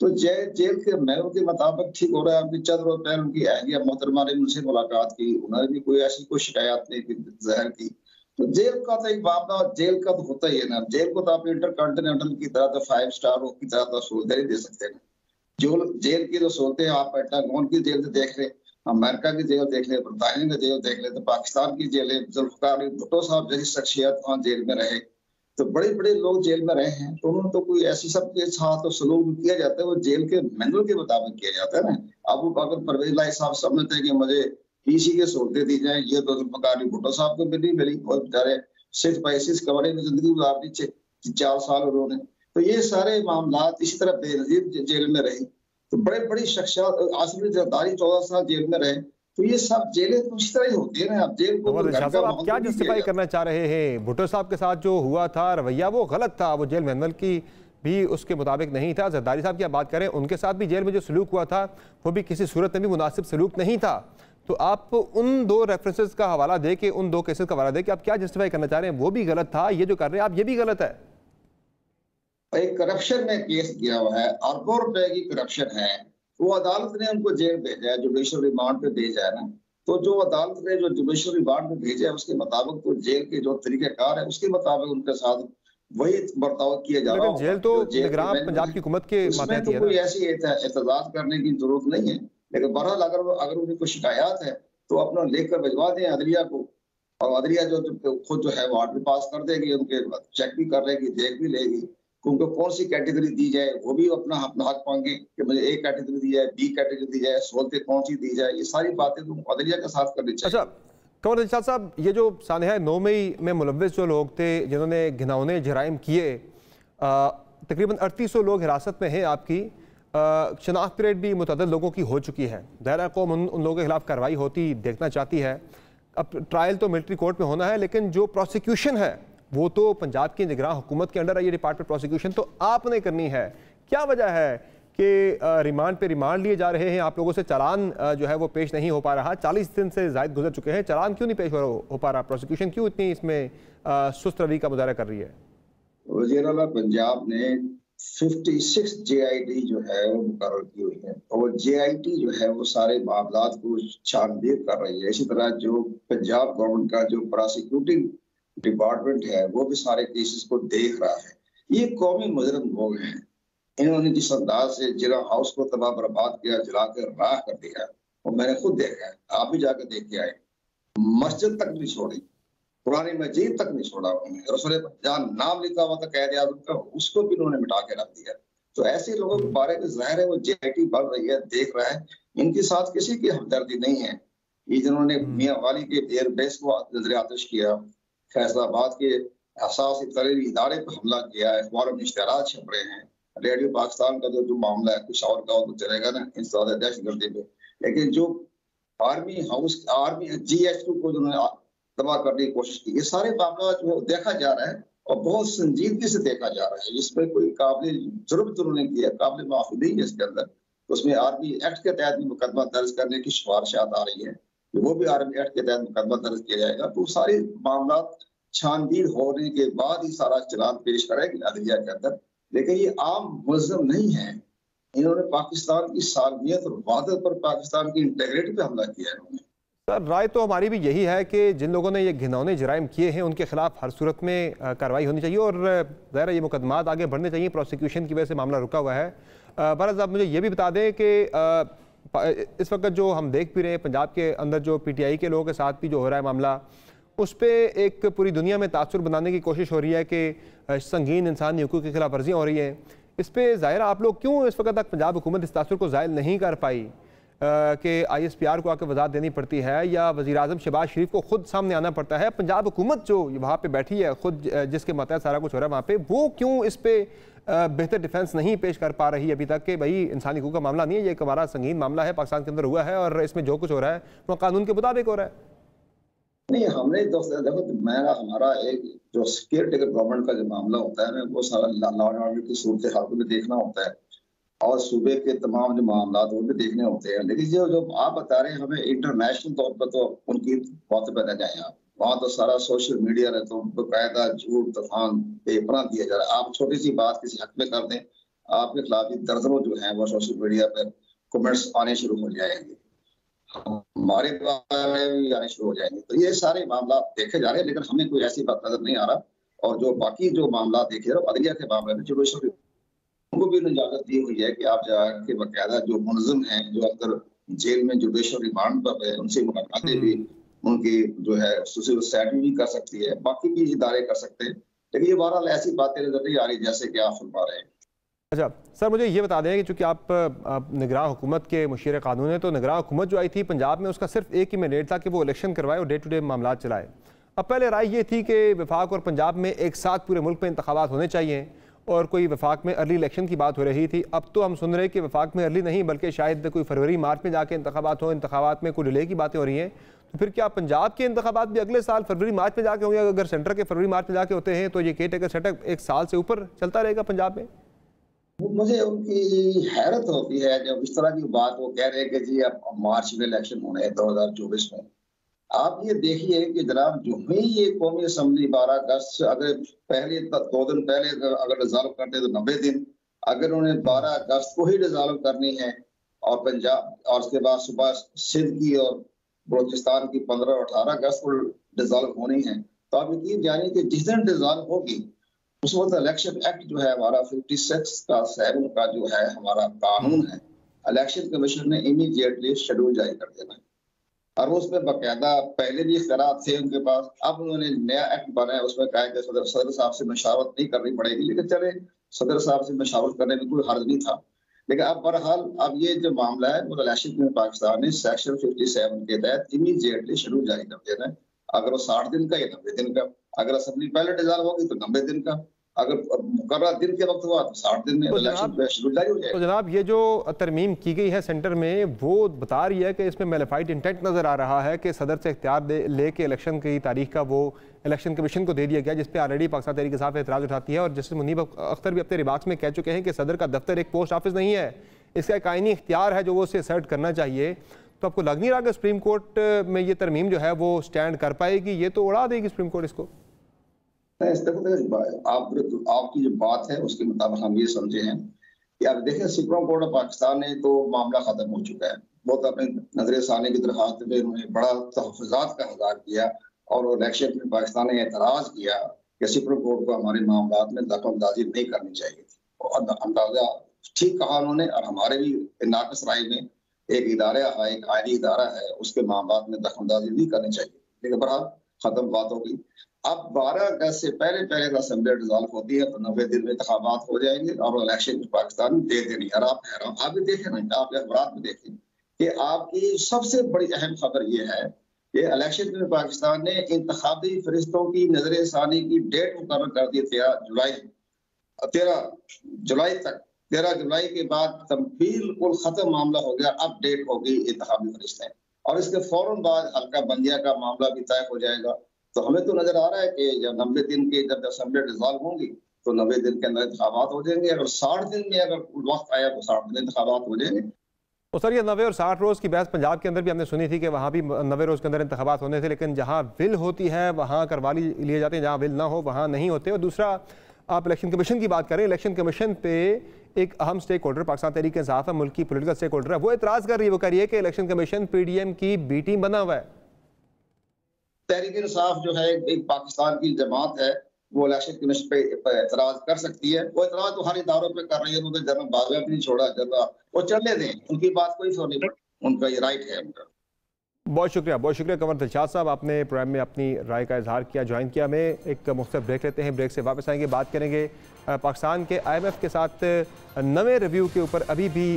तो जेल के मैनुअल के मुताबिक ठीक हो रहा है। अभी चंद रोज पहले उनकी अहलिया मोहतरमा ने उनसे मुलाकात की, उन्होंने भी कोई ऐसी कोई शिकायत नहीं की ज़ाहिर की। तो जेल का तो एक मामला जेल का तो होता ही है ना। जेल को तो आप इंटरकॉन्टिनेंटल की तरह तो 5 स्टार की तरह तो सहूलतें नहीं दे सकते ना। जो जेल की जो सहूलतें आप पेंटागन की जेल से देख लें, अमेरिका की जेल देख लें, बरतानिया की जेल देख लें, तो पाकिस्तान की जेलें, जुल्फ़िकार भुट्टो साहब जैसी शख्सियत वहाँ जेल में रहे, तो बड़े बड़े लोग जेल में रहे हैं, तो उन्होंने तो कोई ऐसी सबके साथ तो सलूक किया जाता है वो जेल के मैनुअल के मुताबिक किया जाता है ना। अब अगर परवेज इलाही साहब समझते हैं कि मुझे PC के सहूलतें दी जाए, ये तो जुल्फ़िकार भुट्टो साहब को भी नहीं मिली और बेचारे 6x6 कमरे में जिंदगी गुजार दी 4 साल उन्होंने। तो ये सारे मामला इसी तरह बेनजीर जेल में रही, तो बड़े बड़ी शख्सियत आसिफ जरदारी 14 साल जेल में रहे। तो ये सब जेलें तो इसी तरह ही होती है ना। आप जेल को आप क्या जस्टिफाई करना चाह रहे हैं? भुट्टो साहब के साथ जो हुआ था रवैया वो गलत था, वो जेल मैनुअल की भी उसके मुताबिक नहीं था। जरदारी साहब की आप बात करें, उनके साथ भी जेल में जो सलूक हुआ था वो भी किसी सूरत में भी मुनासिब सलूक नहीं था। तो आप उन 2 रेफरेंसेस का हवाला दे के, उन 2 केसेस का हवाला दे के आप क्या जस्टिफाई करना चाह रहे हैं? वो भी गलत था, ये जो कर रहे हैं आप ये भी गलत है। एक करप्शन में केस किया हुआ है, अरबों रुपए की करप्शन है, वो अदालत ने उनको जेल भेजा है, जुडिशल रिमांड पे भेजा है ना। तो जो अदालत ने जो जुडिशल रिमांड पे भेजा है उसके मुताबिक तो जेल के जो तरीक़ेकार है उसके मुताबिक उनके साथ वही बर्ताव किया जा रहा है। जेल तो निगरान पंजाब की हुकूमत के मातहत है, कोई ऐसी एहतजाज करने की जरूरत नहीं है। लेकिन बहरहाल अगर उन्हें कोई शिकायत है तो अपना लेकर भिजवा दें अदलिया को, और अदलिया जो खुद जो है वो ऑर्डर पास कर देगी, उनके चेक भी कर लेगी, देख भी लेगी उनको कौन सी कैटेगरी दी जाए, वो भी अपना हक मांगे कि मुझे A कैटेगरी दी जाए, B कैटेगरी दी जाए, सहूलतें कौन सी दी जाए। ये सारी बातें तो अदलिया के साथ करनी चाहिए। अच्छा कंवर दिलशाद साहब, ये जो सानहा 9 मई में मुलव्विस जो लोग थे जिन्होंने घिनौने जराइम किए, तकरीबन 3800 लोग हिरासत में हैं आपकी। शनाख्त परेड भी मुतअद्दिद लोगों की हो चुकी है। दायरा कौम उन लोगों के खिलाफ कार्रवाई होती देखना चाहती है। अब ट्रायल तो मिलिट्री कोर्ट में होना है, लेकिन जो प्रोसिक्यूशन है वो तो पंजाब की निगरान हुकूमत के अंडर है। ये डिपार्टमेंट प्रोसिक्यूशन तो आपने करनी है। क्या वजह है कि रिमांड पे रिमांड लिए जा रहे हैं? आप लोगों से चालान जो है वो पेश नहीं हो पा रहा। 40 दिन से ज़ायद गुजर चुके हैं, चालान क्यों नहीं पेश हो पा रहा? प्रोसिक्यूशन क्यों इतनी इसमें सुस्त रवि का मुजाहरा कर रही है? वज़ीर आला पंजाब ने 56 JIT जो है वो मुकर्रर की हुई है, और JIT जो है वो सारे मामलात को छानबीन कर रही है। इसी तरह जो पंजाब गवर्नमेंट का जो प्रोसिक्यूटिंग डिपार्टमेंट है वो भी सारे केसेस को देख रहा है। ये कौमी मुजरिम लोग हैं, इन्होंने जिस अंदाज से जिला हाउस को तबाह बर्बाद किया, जलाकर राख कर दिया, और मैंने खुद देखा है, आप भी जाकर देख के आए, मस्जिद तक नहीं छोड़ी। पुरानी मस्जिद तक नहीं छोड़ा उन्होंने, रसूल जहाँ नाम लिखा हुआ था कैद आज़म का, उसको भी उन्होंने मिटा के रख दिया। तो ऐसे लोगों के बारे में जाहिर है वो जेआईटी बढ़ रही है, देख रहा है, इनके साथ किसी की हमदर्दी नहीं है। ये जिन्होंने मियां वाली के एयरबेस को नजर आतिश किया, फैसलाबाद के असासी तरीन इदारे पर हमला किया, अखबारों में इश्तिहारात छप रहे हैं, रेडियो पाकिस्तान का जो मामला है कुछ और का तो चलेगा ना इन दहशतगर्दी पे, लेकिन जो आर्मी हाउस आर्मी GH2 को जो तबाह करने की कोशिश की, ये सारे मामला जो देखा जा रहा है और बहुत संजीदगी से देखा जा रहा है। इसमें कोई काबिल जुर्म तो उन्होंने किया, काबिल माफी नहीं है इसके अंदर। उसमें आर्मी एक्ट के तहत भी मुकदमा दर्ज करने की सिफारिशात आ रही है, वो भी आर्मी एक्ट के तहत मुकदमा दर्ज किया जाएगा। तो सारे मामला छानबीन होने के बाद ही सारा चलान पेश करेगी अदलिया के अंदर। लेकिन ये आम मुलज़िम नहीं है, इन्होंने पाकिस्तान की सालमियत और वहदत पर, पाकिस्तान की इंटीग्रिटी पे हमला किया है इन्होंने। सर, राय तो हमारी भी यही है कि जिन लोगों ने ये घिनौने जराइम किए हैं उनके खिलाफ हर सूरत में कार्रवाई होनी चाहिए और ज़ाहिर ये मुकदमात आगे बढ़ने चाहिए। प्रोसिक्यूशन की वजह से मामला रुका हुआ है। बहरहाल आप मुझे ये भी बता दें कि इस वक्त जो हम देख भी रहे हैं पंजाब के अंदर जो PTI के लोगों के साथ भी जो हो रहा है मामला, उस पर एक पूरी दुनिया में तासुर बनाने की कोशिश हो रही है कि संगीन इंसानी हुकूक की खिलाफ वर्जियाँ हो रही हैं। इस पर ज़ाहिर आप लोग क्यों इस वक्त तक पंजाब हुकूमत इस तासुर को ज़ायल नहीं कर पाई कि ISPR को आकर वजाहत देनी पड़ती है या वज़ीर आज़म शहबाज शरीफ को खुद सामने आना पड़ता है? पंजाब हुकूमत जो वहाँ पे बैठी है खुद जिसके मतहत सारा कुछ हो रहा है वहाँ पे, वो क्यों इस पे बेहतर डिफेंस नहीं पेश कर पा रही अभी तक कि भाई इंसानी हुकूक का मामला नहीं है, ये एक हमारा संगीन मामला है, पाकिस्तान के अंदर हुआ है और इसमें जो कुछ हो रहा है वो कानून के मुताबिक हो रहा है? नहीं, हमने देखो हमारा एक जो केयर टेकर गवर्नमेंट का जो मामला होता है वो सारा लॉ एंड ऑर्डर की सूरत हाल में देखना होता है और सूबे के तमाम जो मामला वो भी देखने होते हैं। लेकिन जो आप बता रहे हैं हमें इंटरनेशनल तौर पर तो उनकी बात पर न जाए आप, वहाँ तो सारा सोशल मीडिया ने तो बाकायदा झूठ तूफान पेपरा दिया जा रहा है। आप छोटी सी बात किसी हक में कर दें, आपके खिलाफ दर्जनों जो है वो सोशल मीडिया पर कमेंट्स आने शुरू हो जाएंगे, हमारे बारे में भी आने शुरू हो जाएंगे। तो ये सारे मामला देखे जा रहे हैं, लेकिन हमें कोई ऐसी बात नजर नहीं आ रहा। और जो बाकी जो मामला देखे रहे अदलिया के मामले में जुडिशल उनको भी इजाजत दी हुई है कि आप जाके बाकायदा जो मुलजिम हैं जो अंदर जेल में जुडिशल रिमांड पर है उनसे मुलाकातें भी उनकी जो है सोसाइटी भी कर सकती है, बाकी भी इदारे कर सकते हैं। लेकिन ये बहरहाल ऐसी बातें नजर नहीं आ रही जैसे कि आप फरमा रहे हैं। अच्छा सर, मुझे ये बता दें कि चूँकि आप निगरान हुकूमत के मुशीर कानून है, तो निगरान हुकूमत जो आई थी पंजाब में उसका सिर्फ एक ही मैंडेट था कि वो इलेक्शन करवाए और डे टू डे मामला चलाए। अब पहले राय ये थी कि वफाक और पंजाब में एक साथ पूरे मुल्क में इंतखाबात होने चाहिए और कोई वफाक में अर्ली इलेक्शन की बात हो रही थी। अब तो हम सुन रहे हैं कि वफाक में अर्ली नहीं बल्कि शायद कोई फरवरी मार्च में जाके इंतखाबात हो, इंतखाबात में कोई डिले की बातें हो रही हैं। तो फिर क्या पंजाब के इंतखाबात भी अगले साल फरवरी मार्च में जाके होंगे? अगर सेंटर के फरवरी मार्च में जाके होते हैं तो ये केयर टेकर सेटअप एक साल से ऊपर चलता रहेगा पंजाब में। मुझे उनकी हैरत होती है जब इस तरह की बात वो कह रहे हैं कि जी अब मार्च में इलेक्शन होने हैं 2024 में। आप ये देखिए कि जनाब जो ही ये कौमी असम्बली 12 अगस्त अगर पहले 2 दिन पहले अगर डिजॉल्व करते तो 90 दिन, अगर उन्हें 12 अगस्त को ही डिजॉल्व करनी है और पंजाब और उसके बाद सुबह सिंध की और बलोचिस्तान की 15 और 18 अगस्त को डिजॉल्व होनी है, तो आप यकीन जानिए कि जिस दिन डिजॉल्व होगी उस वक्त इलेक्शन एक्ट जो है हमारा 56 का 7 का जो है हमारा कानून है, इलेक्शन कमीशन ने इमीडिएटली शेड्यूल जारी कर देना है और उसमें बाकायदा पहले भी इख्तियारात थे उनके पास। अब उन्होंने नया एक्ट बनाया, उसमें कहा कि सदर साहब से मशावरत नहीं करनी पड़ेगी, लेकिन चले सदर साहब से मशावरत करने में कोई हर्ज नहीं था। लेकिन अब बहरहाल अब ये जो मामला है वो इलेक्शन में पाकिस्तान ने सेक्शन 57 के तहत इमीडिएटली शेड्यूल जारी कर देना है। अगर वो 60 दिन का या 90 दिन का, अगर असेंबली पहले डिजॉल्व होगी तो 90 दिन का, अगर मुकर्रर दिन के वक्त हुआ तो 60 दिन में इलेक्शन शेड्यूल जारी हो जाएगा। तो जनाब ये जो तरमीम की गई है सेंटर में वो बता रही है कि इसमें मैलिफाइड इंटेंट नजर आ रहा है कि सदर से इख्तियार लेके इलेक्शन की तारीख का वो इलेक्शन कमीशन को दे दिया गया, जिस पे ऑलरेडी पाकिस्तान तहरीक इंसाफ एतराज़ उठाती है। और जस्टिस मुनीब अख्तर भी अपने रिमार्क्स में कह चुके हैं कि सदर का दफ्तर एक पोस्ट ऑफिस नहीं है, इसका एक आईनी इख्तियार है जो वो उसे असर्ट करना चाहिए। तो आपको लग नहीं रहा कि सुप्रीम कोर्ट में ये तरमीम जो है वो स्टैंड कर पाएगी? ये तो उड़ा देगी सुप्रीम कोर्ट इसको। आपकी जो बात है उसके मुताबिक हम ये समझे हैं कि आप देखें सुप्रीम कोर्ट ऑफ पाकिस्तान ने तो मामला खत्म हो चुका है, बहुत अपने नजर साने की दरखास्त में उन्होंने बड़ा तहफ़्फ़ुज़ात का इज़हार किया और इलेक्शन में पाकिस्तान ने एतराज़ किया कि सुप्रीम कोर्ट को हमारे मामला में दखलअंदाजी नहीं करनी चाहिए थी। और अंदाजा ठीक कहा उन्होंने। और हमारे भी नाकस राय में एक इदारा है, एक आईनी इदारा है, उसके मामला में दखलअंदाजी नहीं करनी चाहिए। लेकिन बहरहाल खत्म बात होगी। अब 12 अगस्त से पहले अगर असेंबली डिसॉल्व होती है तो 90 दिन में इंतखाबात हो जाएंगे और इलेक्शन पाकिस्तान दे देनी। और आप भी देखें ना, आप अखबार में देखें कि आपकी सबसे बड़ी अहम खबर ये है कि इलेक्शन में पाकिस्तान ने इंतखाबी फरिश्तों की नजर-ए-सानी की डेट मुकर्रर कर दी 13 जुलाई तक। 13 जुलाई के बाद बिल्कुल खत्म मामला हो गया। अब डेट होगी इंतखाबी फरिश्ते और इसके फौरन बाद हल्का बंदिया का मामला भी तय हो जाएगा। तो हमें तो नजर आ रहा है कि जब 90 दिन की जब असेंबली डिसॉल्व होंगी तो 90 दिन के अंदर इंतखाबात हो जाएंगे। अगर 60 दिन में अगर वक्त आया तो 60 दिन इंतखाबात हो जाएंगे। तो सर, ये 90 और 60 रोज़ की बहस पंजाब के अंदर भी हमने सुनी थी कि वहाँ भी 90 रोज़ के अंदर इंतखाबात होने थे, लेकिन जहाँ विल होती है वहाँ करवा लिए जाते हैं, जहाँ विल ना हो वहाँ नहीं होते। और दूसरा, आप इलेक्शन कमीशन की बात करें, इलेक्शन कमीशन पे एक अहम स्टेक होल्डर पाकिस्तान तहरीक इंसाफ है, मुल्क की पोलिटिकल स्टेक होल्डर है, वो एतराज़ कर रही है। वो कह रही है कि इलेक्शन कमीशन PDM की बी टीम बना हुआ है। तहरीक इंसाफ जो है एक पाकिस्तान की जमात है, वो इलेक्शन कमीशन पे एतराज कर सकती है। वो एतराज तो हर इदारों पे कर रही है। उन्होंने जनरल बाजवा भी नहीं छोड़ा, जनरल वो चलने दें, उनकी बात कोई सुन नहीं पड़ी, उनका ये राइट है उनका। बहुत शुक्रिया कंवर दिलशाद साहब, आपने प्रोग्राम में अपनी राय का इजहार किया, ज्वाइन किया। हमें एक मुख्तलिफ ब्रेक लेते हैं, ब्रेक से वापस आएंगे, बात करेंगे पाकिस्तान के IMF के साथ नए रिव्यू के ऊपर। अभी भी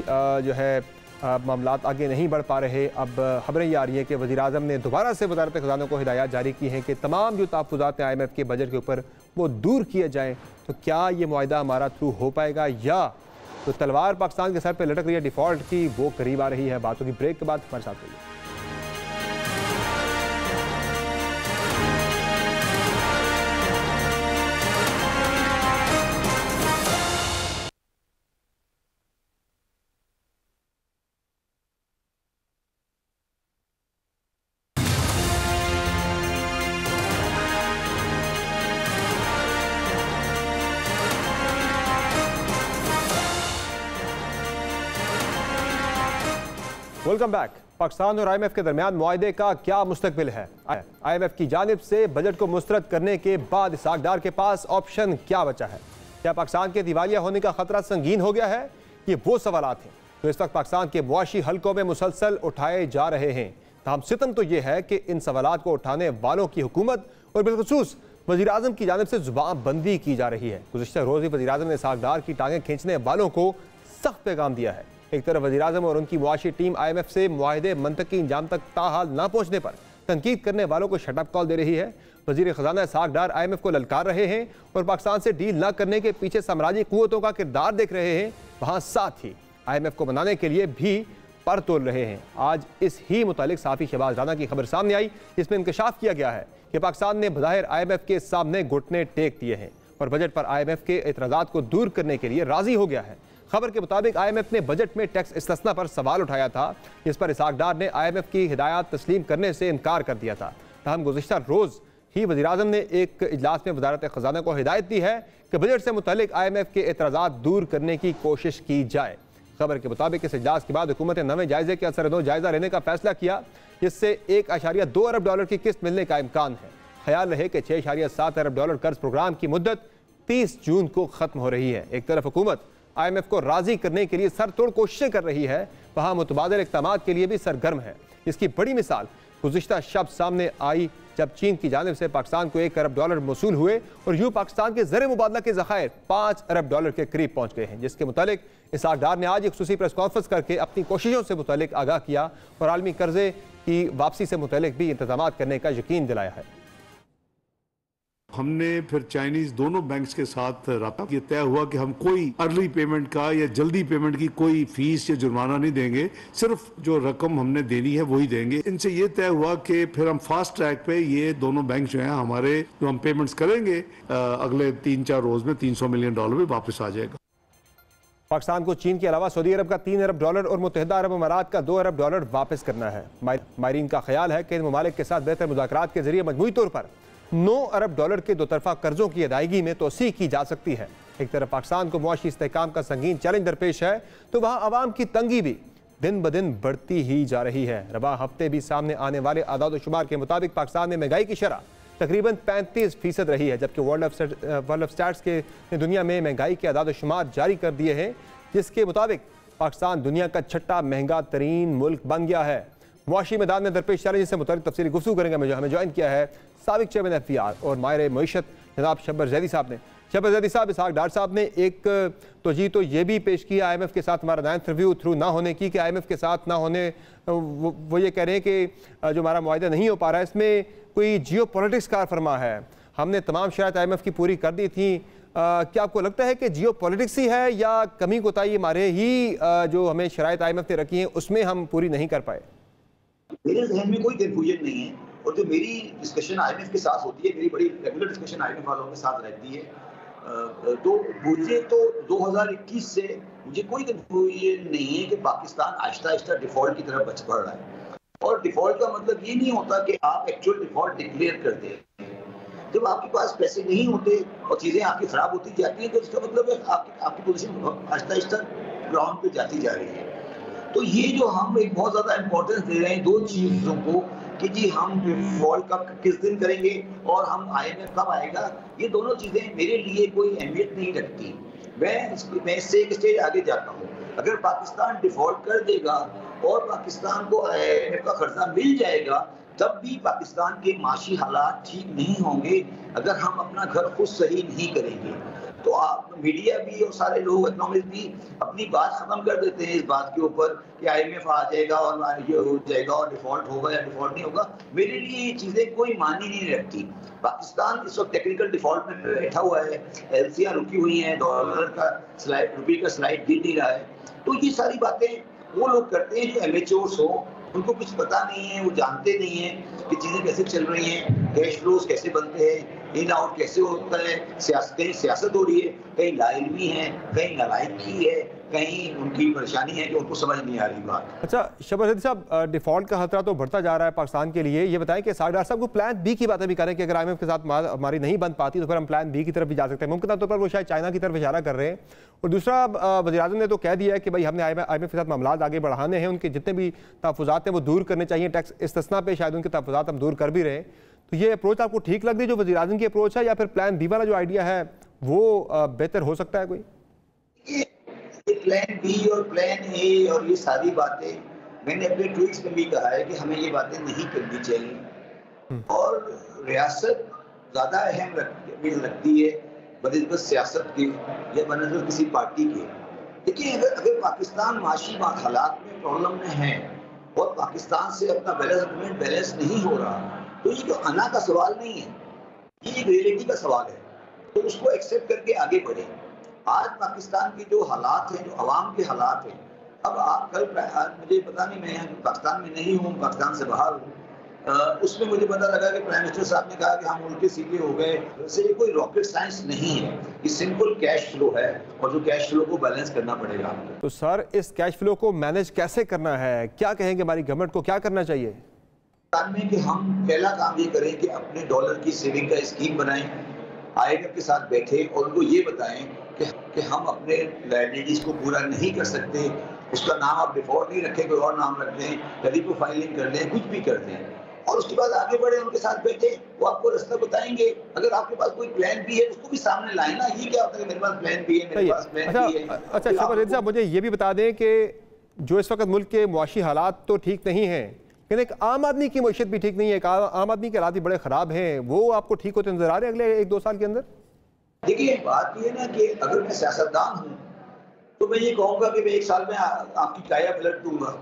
जो है मामलात आगे नहीं बढ़ पा रहे। अब खबरें ये आ रही हैं कि वज़ीर-ए-आज़म ने दोबारा से वज़ारत ख़ज़ाना को हिदायत जारी की हैं कि तमाम जो तहफ़्फ़ुज़ात हैं IMF के बजट के ऊपर वो दूर किए जाएँ। तो क्या ये मुआहिदा हमारा थ्रू हो पाएगा, या तो तलवार पाकिस्तान के सर पर लटक रही है डिफ़ॉल्ट की, वो करीब आ रही है? बातों की ब्रेक के बाद हमारे साथ रहिए। Welcome back. पाकिस्तान और IMF के दरमियान मुआहदे का क्या मुस्तकबिल है? IMF की जानिब से बजट को मुस्तरद करने के बाद इसहाक डार के पास ऑप्शन क्या बचा है? क्या पाकिस्तान के दिवालिया होने का खतरा संगीन हो गया है? ये वो सवालात हैं जो इस वक्त पाकिस्तान के मुआशी हलकों में मुसलसल उठाए जा रहे हैं। ताहम सितम तो यह है कि इन सवालात को उठाने वालों की हुकूमत और बिलखुसूस वज़ीर-ए-आज़म की जानिब से जुबान बंदी की जा रही है। गुज़िश्ता रोज़ ही वज़ीर-ए-आज़म ने इसहाक डार की टांगें खींचने वालों को सख्त पैगाम दिया है। एक तरफ वज़ीर-ए-आज़म और उनकी मुआशी टीम IMF से मुआहिदे मंतकी इंजाम तक ताहाल ना पहुँचने पर तनकीद करने वालों को शटअप कॉल दे रही है। वज़ीर ख़ज़ाना इसहाक डार IMF को ललकार रहे हैं और पाकिस्तान से डील न करने के पीछे साम्राज्यी क़ुव्वतों का किरदार देख रहे हैं। वहाँ साथ ही IMF को बनाने के लिए भी पर तोल रहे हैं। आज इस ही मुतालिक साफ़ी शहबाज राना की खबर सामने आई, जिसमें इंकशाफ किया गया है कि पाकिस्तान ने बज़ाहिर IMF के सामने घुटने टेक दिए हैं और बजट पर IMF के एतराज़ात को दूर करने के लिए राज़ी हो गया है। खबर के मुताबिक IMF ने बजट में टैक्स इस्तिस्ना पर सवाल उठाया था, जिस पर इसहाक डार ने IMF की हिदायत तस्लीम करने से इनकार कर दिया था। ताहम गुज़िश्ता रोज़ ही वज़ीर-ए-आज़म ने एक इजलास में वज़ारत ख़ज़ाना को हिदायत दी है कि बजट से मुतल्लिक IMF के एतराज़ात दूर करने की कोशिश की जाए। खबर के मुताबिक इस इजलास के बाद हुकूमत ने नवे जायजे के असर जायजा लेने का फैसला किया, जिससे $1.2 अरब की किस्त मिलने का इम्कान है। ख्याल रहे कि $6.7 अरब कर्ज प्रोग्राम की मुद्दत 30 जून को ख़त्म हो रही है। एक तरफ हुकूमत IMF को राज़ी करने के लिए सरतोड़ कोशिशें कर रही है, वहाँ मुतबादिल इक़दामात के लिए भी सरगर्म है। इसकी बड़ी मिसाल गुज़िश्ता शब सामने आई जब चीन की जानिब से पाकिस्तान को $1 अरब मौसूल हुए और यूँ पाकिस्तान के ज़र मुबादला के ज़खायर $5 अरब के करीब पहुँच गए हैं, जिसके मुतालिक इसहाक डार ने आज एक खुसूसी प्रेस कॉन्फ्रेंस करके अपनी कोशिशों से मुतालिक आगाह किया और आलमी कर्जे की वापसी से मुतालिक भी इंतजाम करने का यकीन दिलाया है। हमने फिर चाइनीज दोनों बैंक्स के साथ रब्ता ये तय हुआ कि हम कोई अर्ली पेमेंट का या जल्दी पेमेंट की कोई फीस या जुर्माना नहीं देंगे, सिर्फ जो रकम हमने देनी है वही देंगे। इनसे ये तय हुआ कि फिर हम फास्ट ट्रैक पे ये दोनों बैंक जो हैं हमारे, जो हम पेमेंट्स करेंगे अगले 3-4 रोज में $300 मिलियन भी वापस आ जाएगा। पाकिस्तान को चीन के अलावा सऊदी अरब का $3 अरब और मुत्तहिदा अरब अमारात का $2 अरब वापस करना है। माहिरीन का ख्याल है कि इन ममालिक के साथ बेहतर मुज़ाकरात के जरिए मजमूई तौर पर $9 अरब के दो तरफा कर्जों की अदायगी में तोसी की जा सकती है। एक तरफ पाकिस्तान को मुआशी इस्तेहकाम का संगीन चैलेंज दरपेश है, तो वहाँ आवाम की तंगी भी दिन ब दिन बढ़ती ही जा रही है। रबा हफ्ते भी सामने आने वाले आदाद शुमार के मुताबिक पाकिस्तान में महंगाई की शरह तकरीबन 35% रही है, जबकि वर्ल्ड ऑफ स्टैट्स के दुनिया में महंगाई के आदाद शुमार जारी कर दिए हैं, जिसके मुताबिक पाकिस्तान दुनिया का 6ठा महंगा तरीन मुल्क बन गया है। मुआशी मैदान में दरपेश चैलेंज से मुताबिक तफसीली गुफ्तगू करेंगे। हमें ज्वाइन किया है साबिक चेयरमैन FPR और माहिर मईशत जनाब शब्बर जैदी साहब ने। शब्बर जैदी साहब, इसहाक डार साहब ने एक तो ये भी पेश किया IMF के साथ हमारा 9th रिव्यू थ्रू ना होने की, कि IMF के साथ ना होने, वो ये कह रहे हैं कि जो हमारा मुआहिदा नहीं हो पा रहा है इसमें कोई जियो पॉलिटिक्स कार फरमा है। हमने तमाम शराइत IMF की पूरी कर दी थी। क्या आपको लगता है कि जियो पॉलिटिक्स ही है या कमी कोताही हमारे ही जो हमें शराइत IMF ने रखी हैं उसमें हम पूरी नहीं कर पाए? मेरे जहन में कोई कंफ्यूजन नहीं है, और जो मेरी डिस्कशन IMF के साथ होती है, मेरी बड़ी रेगुलर डिस्कशन IMF वालों के साथ रहती है, तो मुझे तो 2021 से मुझे कोई कंफ्यूजन नहीं है कि पाकिस्तान आहिस्ता आहिस्ता डिफॉल्ट की तरफ बढ़ रहा है। और डिफॉल्ट का मतलब ये नहीं होता कि आप एक्चुअल डिफॉल्ट डिक्लेयर कर दें। जब आपके पास पैसे नहीं होते और चीजें आपकी खराब होती जाती हैं, तो इसका मतलब है आपकी पोजीशन आहिस्ता आहिस्ता ग्राउंड पे जाती जा रही है। तो ये जो हम एक बहुत ज्यादा इंपॉर्टेंस दे रहे हैं दो चीजों को, कि जी हम डिफॉल्ट कब किस दिन करेंगे और हम IMF कब आएगा, ये दोनों चीजें मेरे लिए कोई अहमियत नहीं रखती। मैं इससे एक स्टेज आगे जाता हूँ। अगर पाकिस्तान डिफॉल्ट कर देगा और पाकिस्तान को IMF का खर्चा मिल जाएगा, तब भी पाकिस्तान के माशी हालात ठीक नहीं होंगे अगर हम अपना घर खुद सही नहीं करेंगे। तो आप मीडिया भी और सारे लोग इकोनॉमिस्ट भी अपनी बात खत्म कर देते हैं इस बात के ऊपर कि IMF आ जाएगा और ये हो जाएगा और डिफॉल्ट होगा या डिफॉल्ट नहीं होगा। मेरे लिए ये चीजें कोई मानी नहीं रखती। पाकिस्तान इस वक्त टेक्निकल डिफॉल्ट में बैठा हुआ है, LCR रुकी हुई है, डॉलर का स्लाइड, रुपये का स्लाइड गिर नहीं रहा है। तो ये सारी बातें वो लोग करते हैं जो एमेच्योर्स हो, उनको कुछ पता नहीं है, वो जानते नहीं है कि चीजें कैसे चल रही हैं, कैश फ्लोज कैसे बनते हैं, इन आउट कैसे होता है, कहीं सियासत हो रही है, कहीं लाइलमी है, कहीं नालायकी है, कहीं उनकी परेशानी है कि उनको समझ नहीं आ रही बात। अच्छा शब्बर जैदी साहब, डिफॉल्ट का खतरा तो बढ़ता जा रहा है पाकिस्तान के लिए। ये बताएं कि सागडार साहब को प्लान B की बातें भी करें कि अगर IMF के साथ हमारी नहीं बन पाती तो फिर हम प्लान B की तरफ भी जा सकते हैं। मुमकिन तौर पर वो शायद चाइना की तरफ इशारा कर रहे हैं। और दूसरा, वज़ीर-ए-आज़म ने तो कह दिया है कि भाई हमने IMF के साथ मामला आगे बढ़ाने हैं, उनके जितने भी तहफ़्फ़ुज़ात हैं वो दूर करने चाहिए, टैक्स इस्तिस्ना पे शायद उनके तहफ़्फ़ुज़ात हम दूर कर भी रहे हैं। तो ये अप्रोच आपको ठीक लग रही है जो वज़ीर-ए-आज़म की अप्रोच है, या फिर प्लान B वाला जो आइडिया है वो बेहतर हो सकता है कोई? ये प्लान B और प्लान A और ये सारी बातें मैंने अपने ट्वीट्स में भी कहा है कि हमें ये बातें नहीं करनी चाहिए। और रियासत ज़्यादा अहम लगती है बनिस्बत सियासत के या बनिस्बत किसी पार्टी के। देखिए, अगर पाकिस्तान माशी हालात में प्रॉब्लम में है और पाकिस्तान से अपना बैलेंस नहीं हो रहा, तो ये तो अना का सवाल नहीं है, ये एक रियलिटी का सवाल है। तो उसको एक्सेप्ट करके आगे बढ़े। आज पाकिस्तान के जो हालात हैं, जो अवाम के हालात हैं, अब आप कल मुझे पता नहीं, मैं पाकिस्तान में नहीं हूँ, पाकिस्तान से बाहर हूँ, उसमें मुझे पता लगा कि प्राइम मिनिस्टर साहब ने कहा कि हम उल्टे सीधे हो गए। वैसे ये कोई रॉकेट साइंस नहीं है, ये सिंपल कैश फ्लो है और जो कैश फ्लो को बैलेंस करना पड़ेगा हमको। तो सर, इस कैश फ्लो को मैनेज कैसे करना है, क्या कहेंगे हमारी गवर्नमेंट को क्या करना चाहिए? में कि हम पहला काम ये करें कि अपने डॉलर की सेविंग का स्कीम बनाएं, IMF के साथ बैठे और उनको ये बताएं कि हम अपने लायबिलिटीज को पूरा नहीं कर सकते, उसका नाम आप डिफॉल्ट नहीं रखें, कोई और नाम रख दें, टेलीफो फाइलिंग कर लें, कुछ भी कर दें और उसके बाद आगे बढ़े, उनके साथ बैठे, वो आपको रास्ता बताएंगे। अगर आपके पास कोई प्लान B है उसको भी सामने लाए ना। ये क्या होता है कि मेरे पास प्लान B है, मेरे पास प्लान B है। अच्छा शब्बर जैदी साहब, मुझे ये भी बता दें कि जो इस वक्त मुल्क के मुआशी हालात तो ठीक नहीं हैं, लेकिन एक आम आदमी की मैशत भी ठीक नहीं है, आम आदमी के हालात भी बड़े ख़राब हैं, वो आपको ठीक होते नजर आ रहे हैं अगले 1-2 साल के अंदर? देखिए, बात ये है ना कि अगर मैं सियासतदान हूँ तो मैं ये कहूँगा कि मैं 1 साल में आपकी काया पलट दूंगा,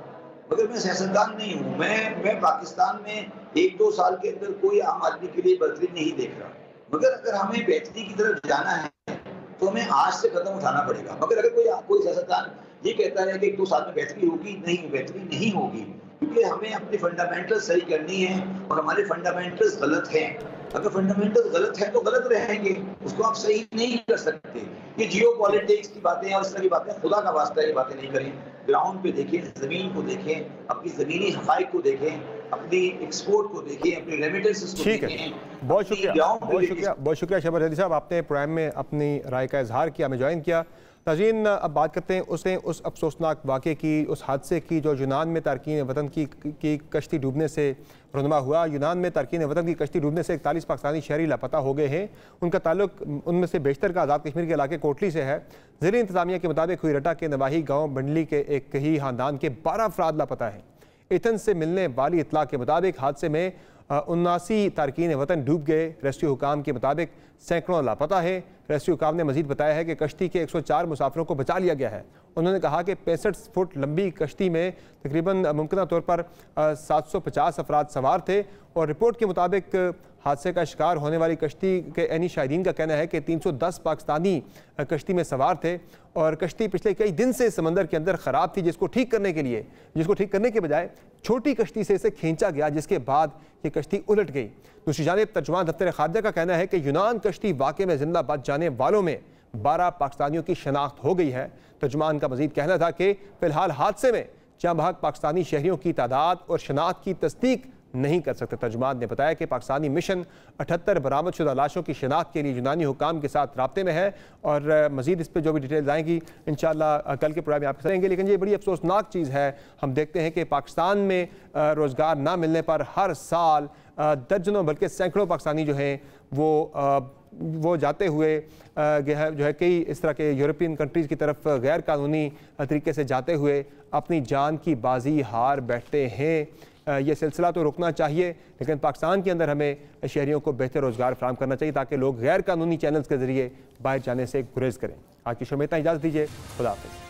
मगर मैं सियासतदान नहीं हूँ। मैं पाकिस्तान में 1-2 साल के अंदर कोई आम आदमी के लिए बेहतरी नहीं देख रहा, मगर अगर हमें बेहतरी की तरफ जाना है तो हमें आज से कदम उठाना पड़ेगा। मगर अगर कोई सियासतदान ये कहता है कि 1-2 साल में बेहतरी होगी, नहीं, बेहतरी नहीं होगी, क्योंकि हमें अपने फंडामेंटल्स सही करनी है और हमारे फंडामेंटल्स गलत हैं। अगर फंडामेंटल्स गलत है तो गलत रहेंगे, उसको आप सही नहीं कर सकते। ये जियो पॉलिटिक्स की बातें और इस तरह की बातें, खुदा का वास्ता ये बातें नहीं करें। ग्राउंड पे देखें, जमीन को देखें, अपनी जमीनी हकाइक को देखें, अपनी एक्सपोर्ट को देखें, अपनी रेमिटेंसेस को देखें। बहुत शुक्रिया शब्बर जैदी साहब, आपने प्रोग्राम में अपनी राय का इजहार किया, हमें ज्वाइन किया। नाज़रीन, अब बात करते हैं उस अफसोसनाक वाक़े की, उस हादसे की जो यूनान में तारकीन वतन की कश्ती डूबने से रुनमा हुआ। यूनान में तारकीन वतन की कश्ती डूबने से 41 पाकिस्तानी शहरी लापता हो गए हैं। उनका ताल्लुक उनमें से बेशतर का आज़ाद कश्मीर के इलाके कोटली से है। ज़ेरे इंतज़ामिया के मुताबिक हुईरटा के नवाही गाँव बंडली के एक ही ख़ानदान के 12 अफराद लापता हैं। एथेंस से मिलने वाली इतला के मुताबिक हादसे में 79 तारकीन वतन डूब गए। रेस्क्यू हुकाम के मुताबिक सैकड़ों लापता है। रेस्क्यू हुकाम ने मजीद बताया है कि कश्ती के 104 मुसाफिरों को बचा लिया गया है। उन्होंने कहा कि 65 फुट लंबी कश्ती में तकरीबन मुमकिन तौर पर 750 अफराद सवार थे और रिपोर्ट के मुताबिक हादसे का शिकार होने वाली कश्ती के एनी शाहिदीन का कहना है कि 310 पाकिस्तानी कश्ती में सवार थे और कश्ती पिछले कई दिन से समंदर के अंदर ख़राब थी, जिसको ठीक करने के बजाय छोटी कश्ती से इसे खींचा गया, जिसके बाद ये कश्ती उलट गई। दूसरी जानिब तर्जुमान दफ्तर खारजा का कहना है कि यूनान कश्ती वाक़े में जिंदा बच जाने वालों में 12 पाकिस्तानियों की शनाख्त हो गई है। तर्जुमान का मजीद कहना था कि फिलहाल हादसे में जाँ बहक पाकिस्तानी शहरियों की तादाद और शनाख्त की तस्दीक नहीं कर सकते। तर्जुमान ने बताया कि पाकिस्तानी मिशन 78 बरामदशुदा लाशों की शनाख्त के लिए यूनानी हुकाम के साथ राब्ते में है और मजीद इस पर जो भी डिटेल्स आएंगी इंशाअल्लाह कल के प्रोग्राम में आपके करेंगे। लेकिन ये बड़ी अफसोसनाक चीज़ है, हम देखते हैं कि पाकिस्तान में रोज़गार ना मिलने पर हर साल दर्जनों बल्कि सैकड़ों पाकिस्तानी जो हैं वो जाते हुए जो है कई इस तरह के यूरोपियन कंट्रीज़ की तरफ गैर कानूनी तरीके से जाते हुए अपनी जान की बाजी हार बैठते हैं। ये सिलसिला तो रुकना चाहिए, लेकिन पाकिस्तान के अंदर हमें शहरियों को बेहतर रोज़गार फराहम करना चाहिए ताकि लोग गैर कानूनी चैनल्स के ज़रिए बाहर जाने से गुरेज करें। आज की शो में इतना इजाज़त दीजिए। खुदा हाफ़िज़।